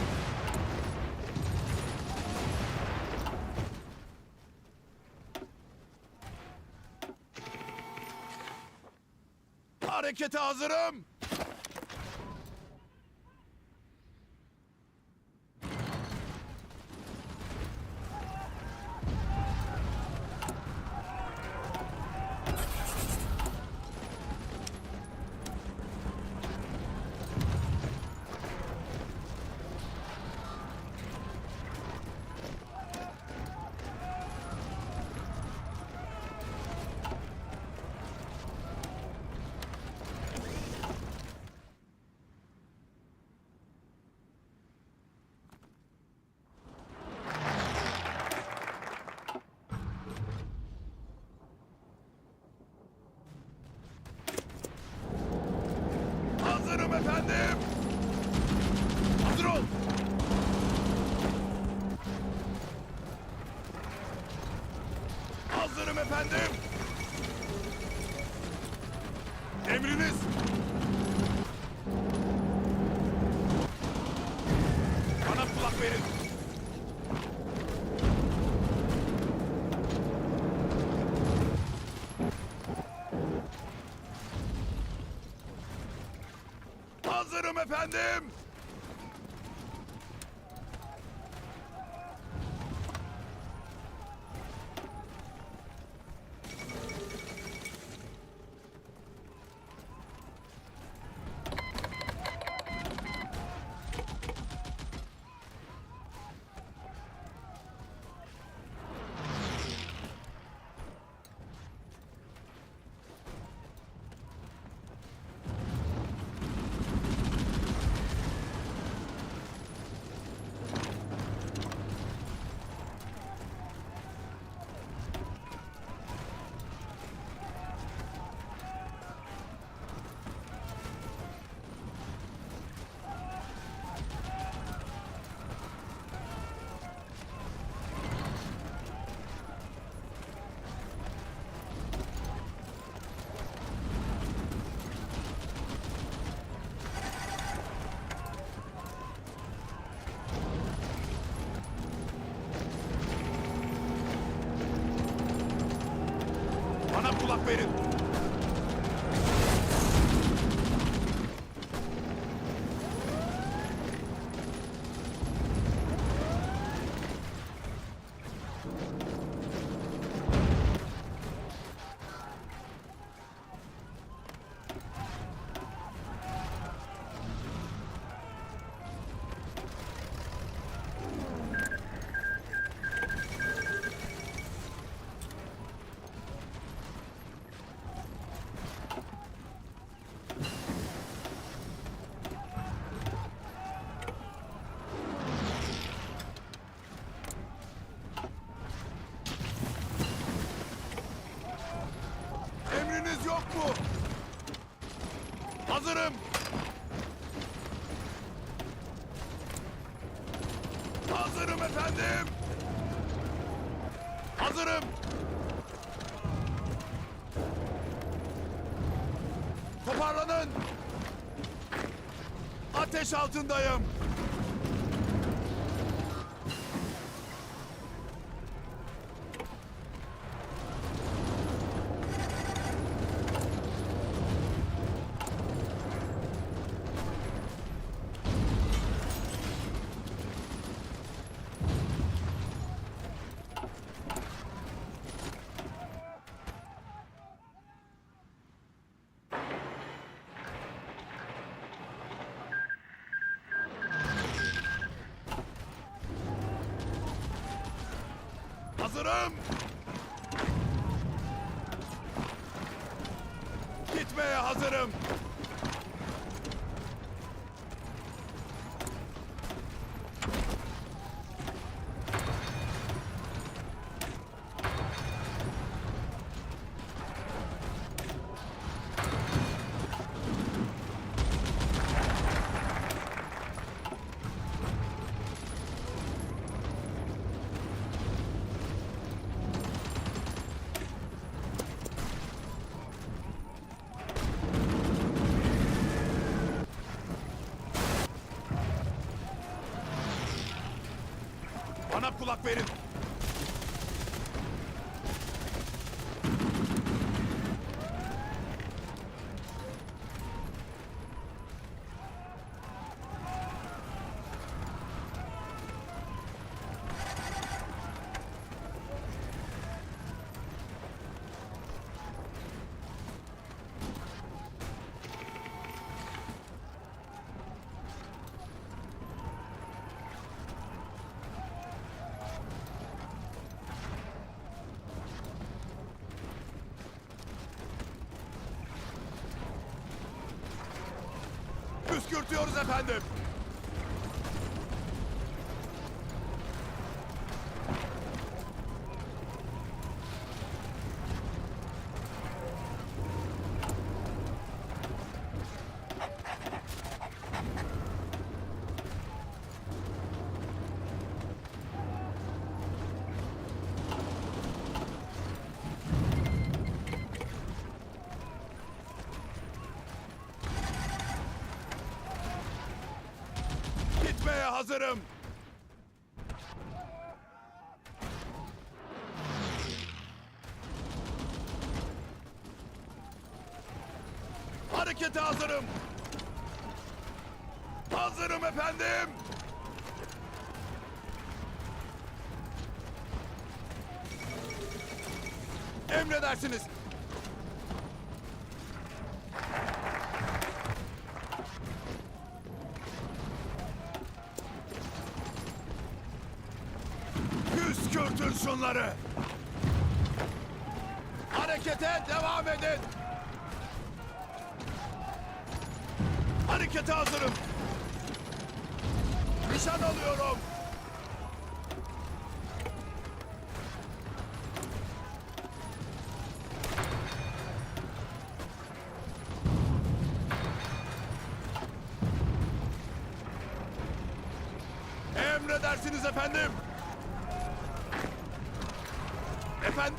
Harekete hazırım. Hazırım efendim. Hazır ol. Hazırım efendim. Emriniz. Bana kulak verin. Hazırım efendim. Bana kulak verin. Emriniz yok mu? Hazırım. Hazırım efendim. Hazırım. Toparlanın. Ateş altındayım. Hazırım. Gitmeye hazırım. Bana kulak verin. Püskürtüyoruz efendim. Gitmeye hazırım. Harekete hazırım. Hazırım efendim. Emredersiniz. Püskürtün şunları. Harekete devam edin. Harekete hazırım. Nişan alıyorum. Emredersiniz efendim. Efendim.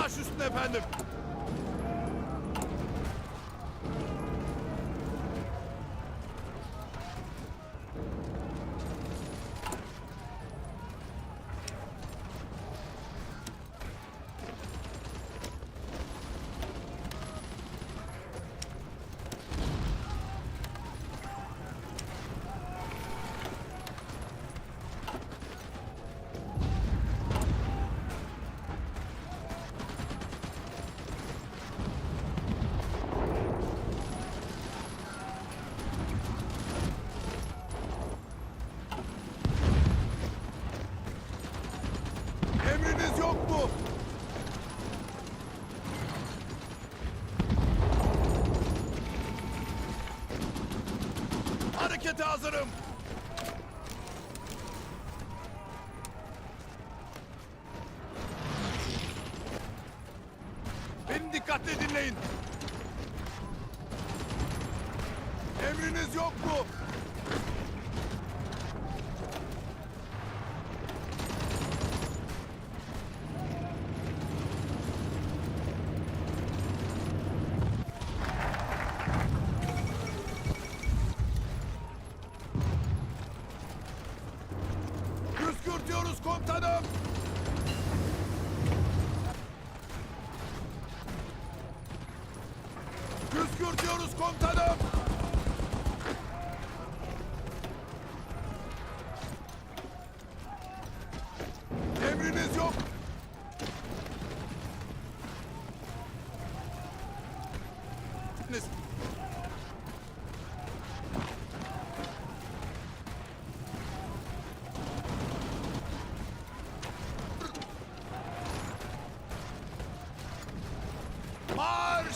Baş üstüne efendim. Emriniz yok mu? Harekete hazırım. Beni dikkatle dinleyin. Emriniz yok mu? Püskürtüyoruz komutanım. Püskürtüyoruz komutanım. Emriniz yok. Marş!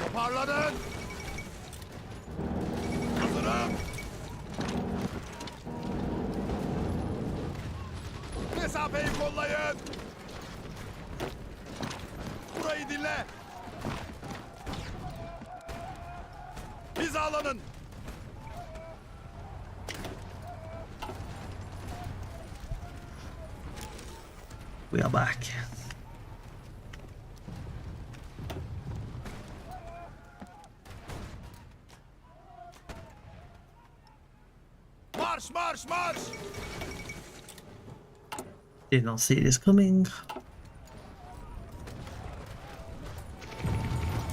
Toparlanın! Hazırım! Mesafeyi kollayın! Burayı dinle! Hizalanın! We are back. Marş marş marş! Did not see this coming.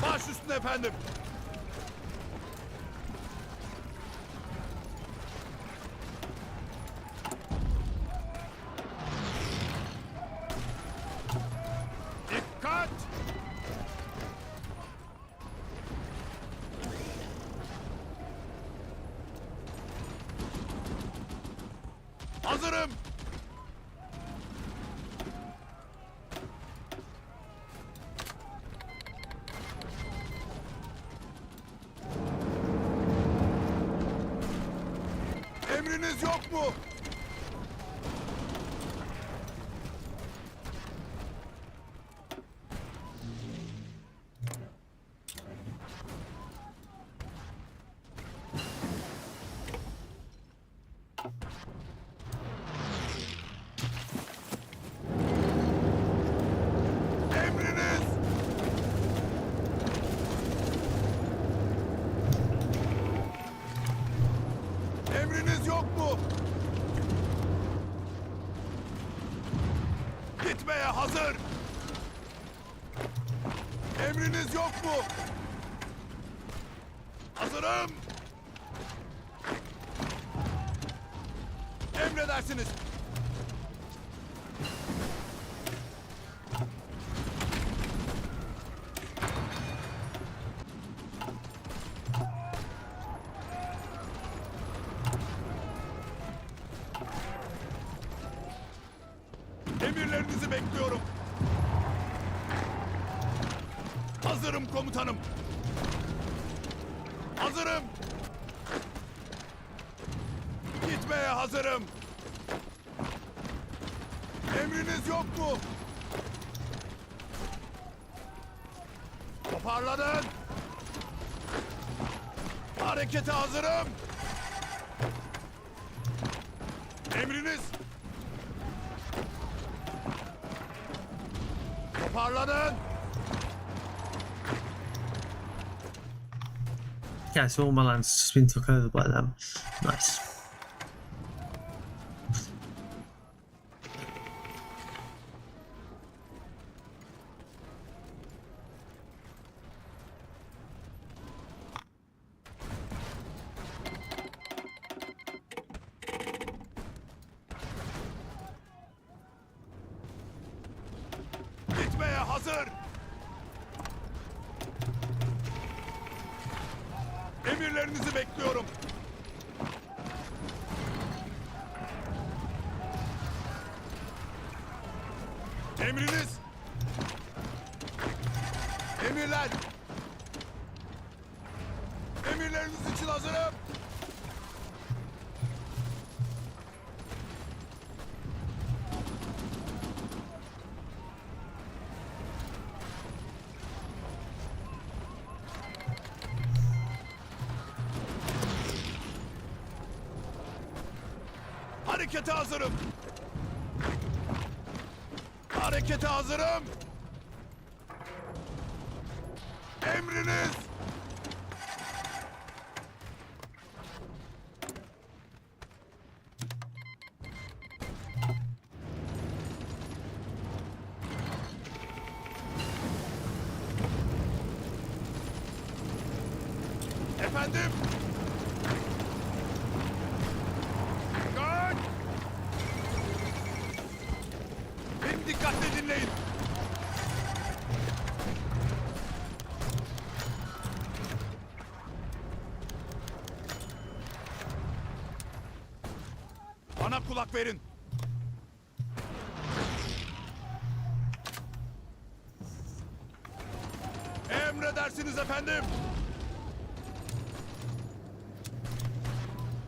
Baş üstüne efendim! Dikkat! Hazırım! Emriniz yok mu? Emriniz! Emriniz yok mu? Gitmeye hazır! Emriniz yok mu? Hazırım! Emredersiniz! Emirlerinizi bekliyorum. Hazırım komutanım. Hazırım. Gitmeye hazırım. Emriniz yok mu? Toparlanın. Harekete hazırım. Emriniz. Toparlanın. Yeah, so all my land's just been took over by them. Nice. Gitmeye hazır. Emirlerinizi bekliyorum. Emriniz. Emirler. Emirleriniz için hazırım. Harekete hazırım. Harekete hazırım. Emriniz. Efendim. Dön. Beni dikkatle dinleyin. Bana kulak verin. Emredersiniz efendim.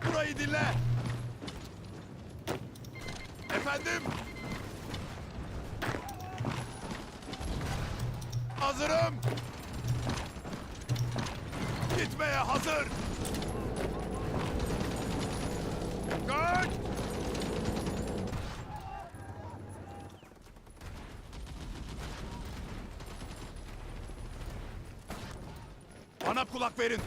Burayı dinle. Efendim. Hazırım. Gitmeye hazır. Dön. Bana kulak verin.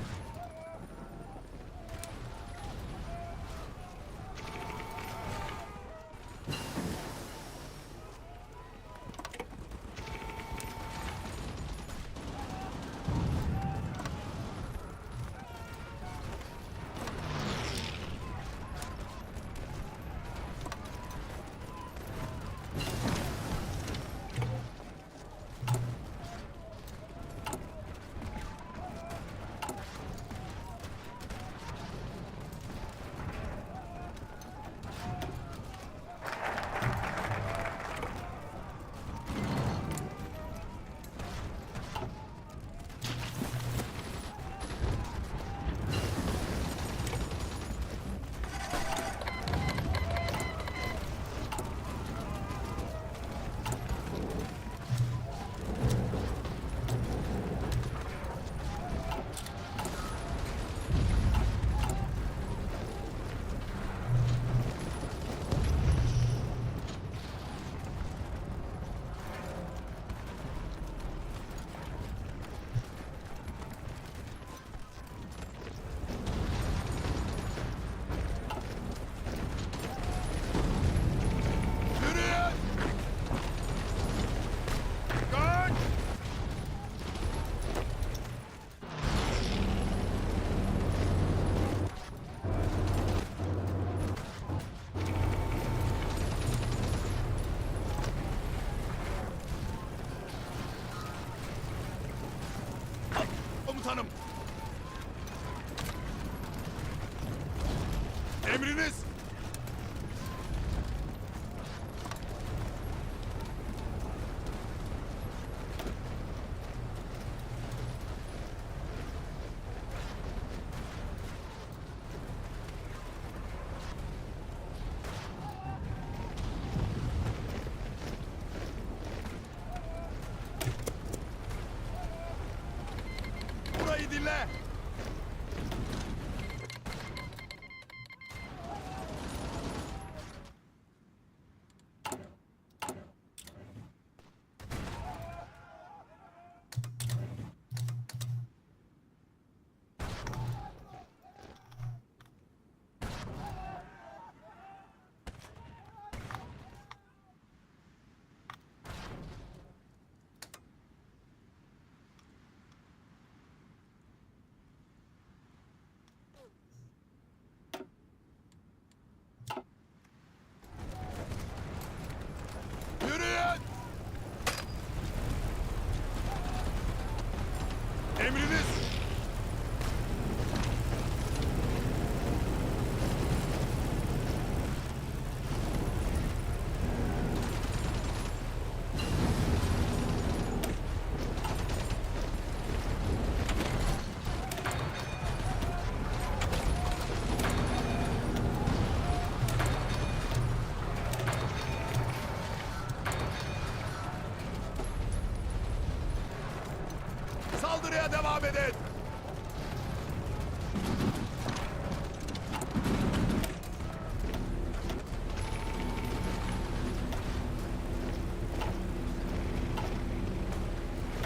Takip edin.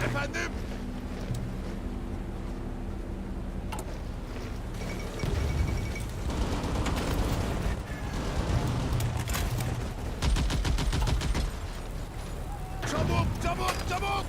Efendim? Çabuk, çabuk, çabuk!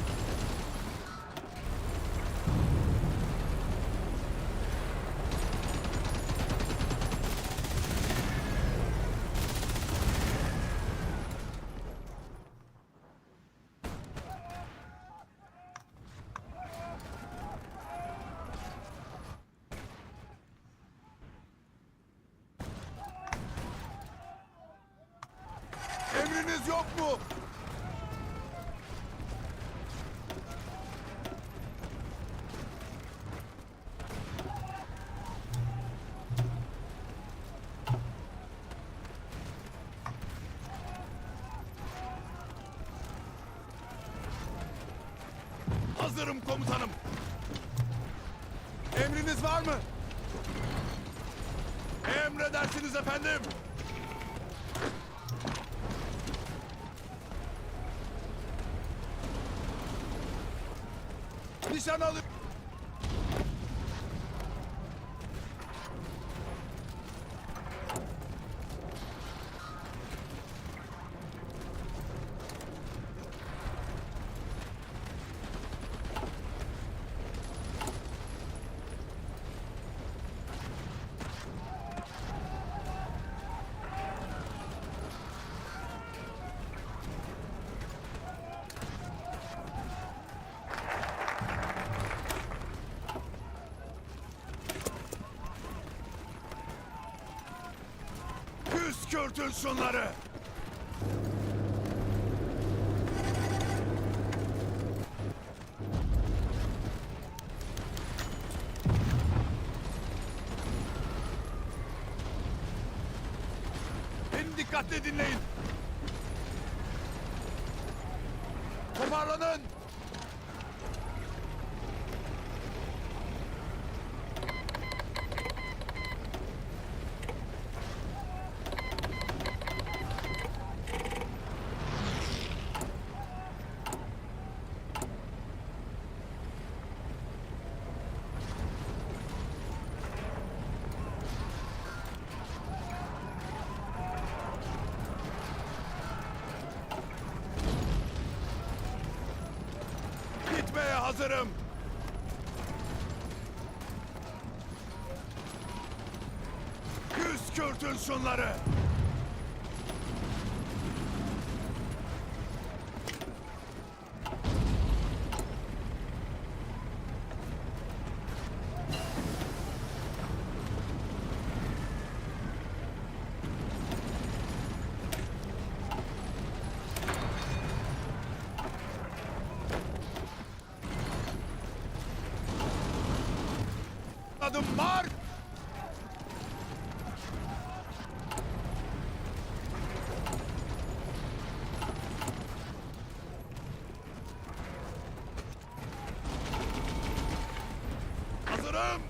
Emriniz yok mu? Hazırım komutanım. Emriniz var mı? Emredersiniz efendim. Nişan alın. Püskürtün şunları. Beni dikkatle dinleyin. Toparlanın. Gitmeye hazırım. Püskürtün şunları. Adım Mark. Hazırım.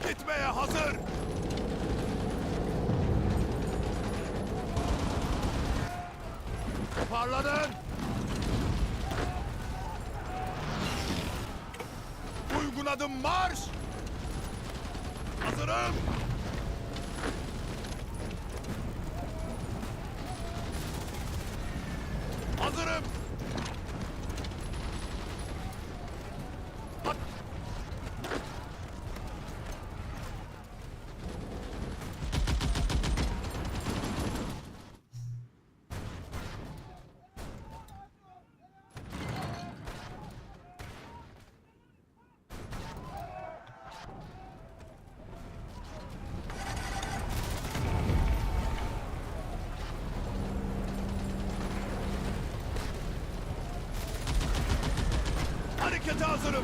Gitmeye hazır. Toparlanın. Uygun adım marş. Hazırım. Hazırım. Harekete hazırım.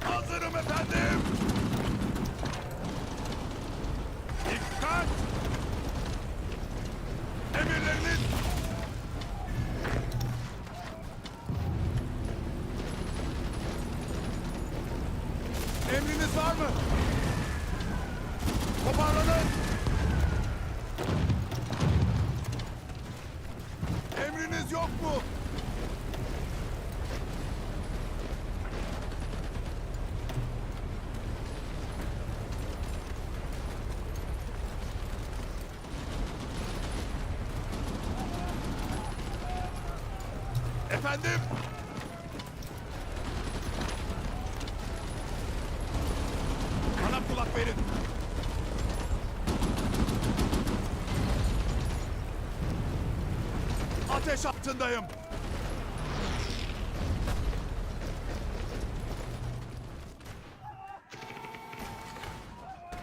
Hazırım efendim. Dikkat! Emirleriniz. Emriniz var mı? Toparlanın. Emriniz yok mu? Efendim? Bana kulak verin. Ateş altındayım.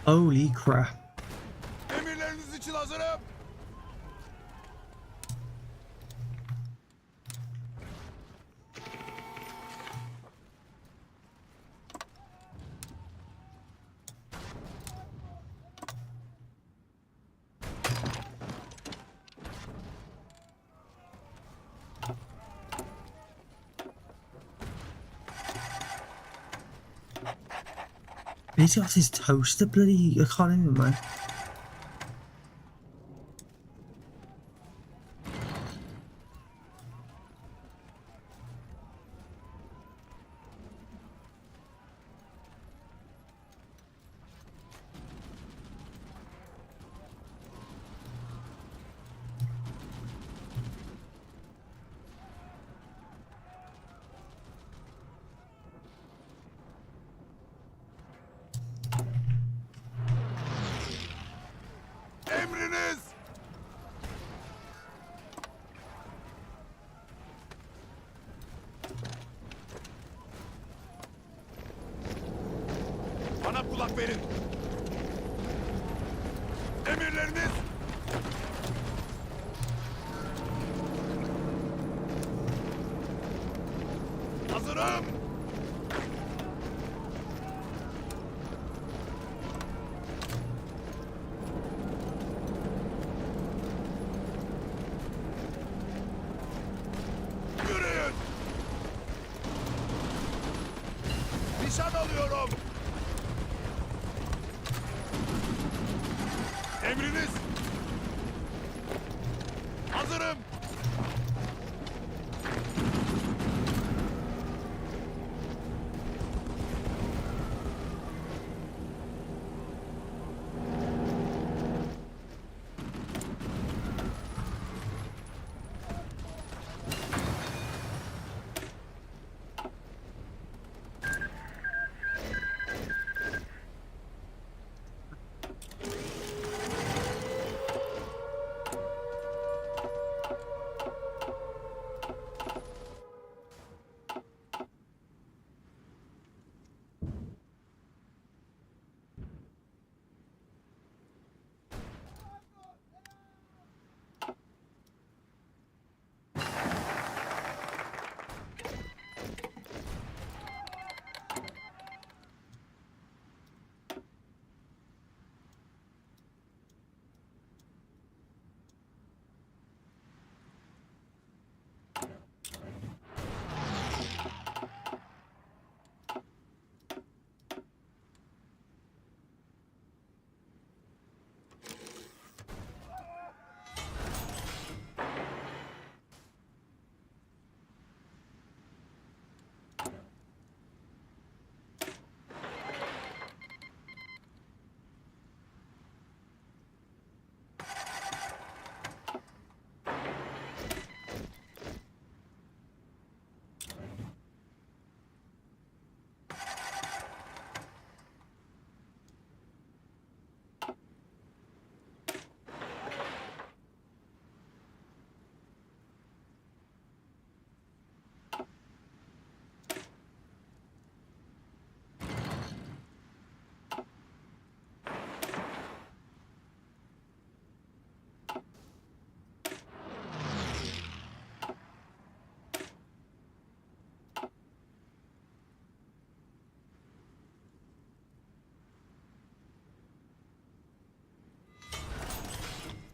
Holy crap. Emirleriniz için hazırım. He's got his toaster bloody. I can't even, man. Emriniz. Bana kulak verin. Emirleriniz. Hazırım. Yürüyün. Nişan alıyorum. Emriniz. Hazırım.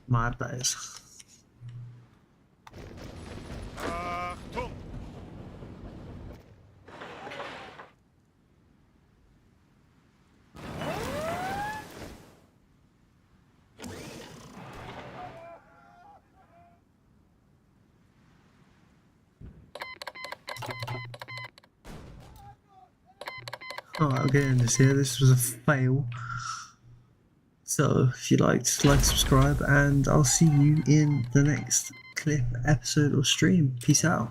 Mad that is. Achtung! Alright, I'll get in this here. This was a fail. So, if you liked, like, subscribe, and I'll see you in the next clip, episode, or stream. Peace out.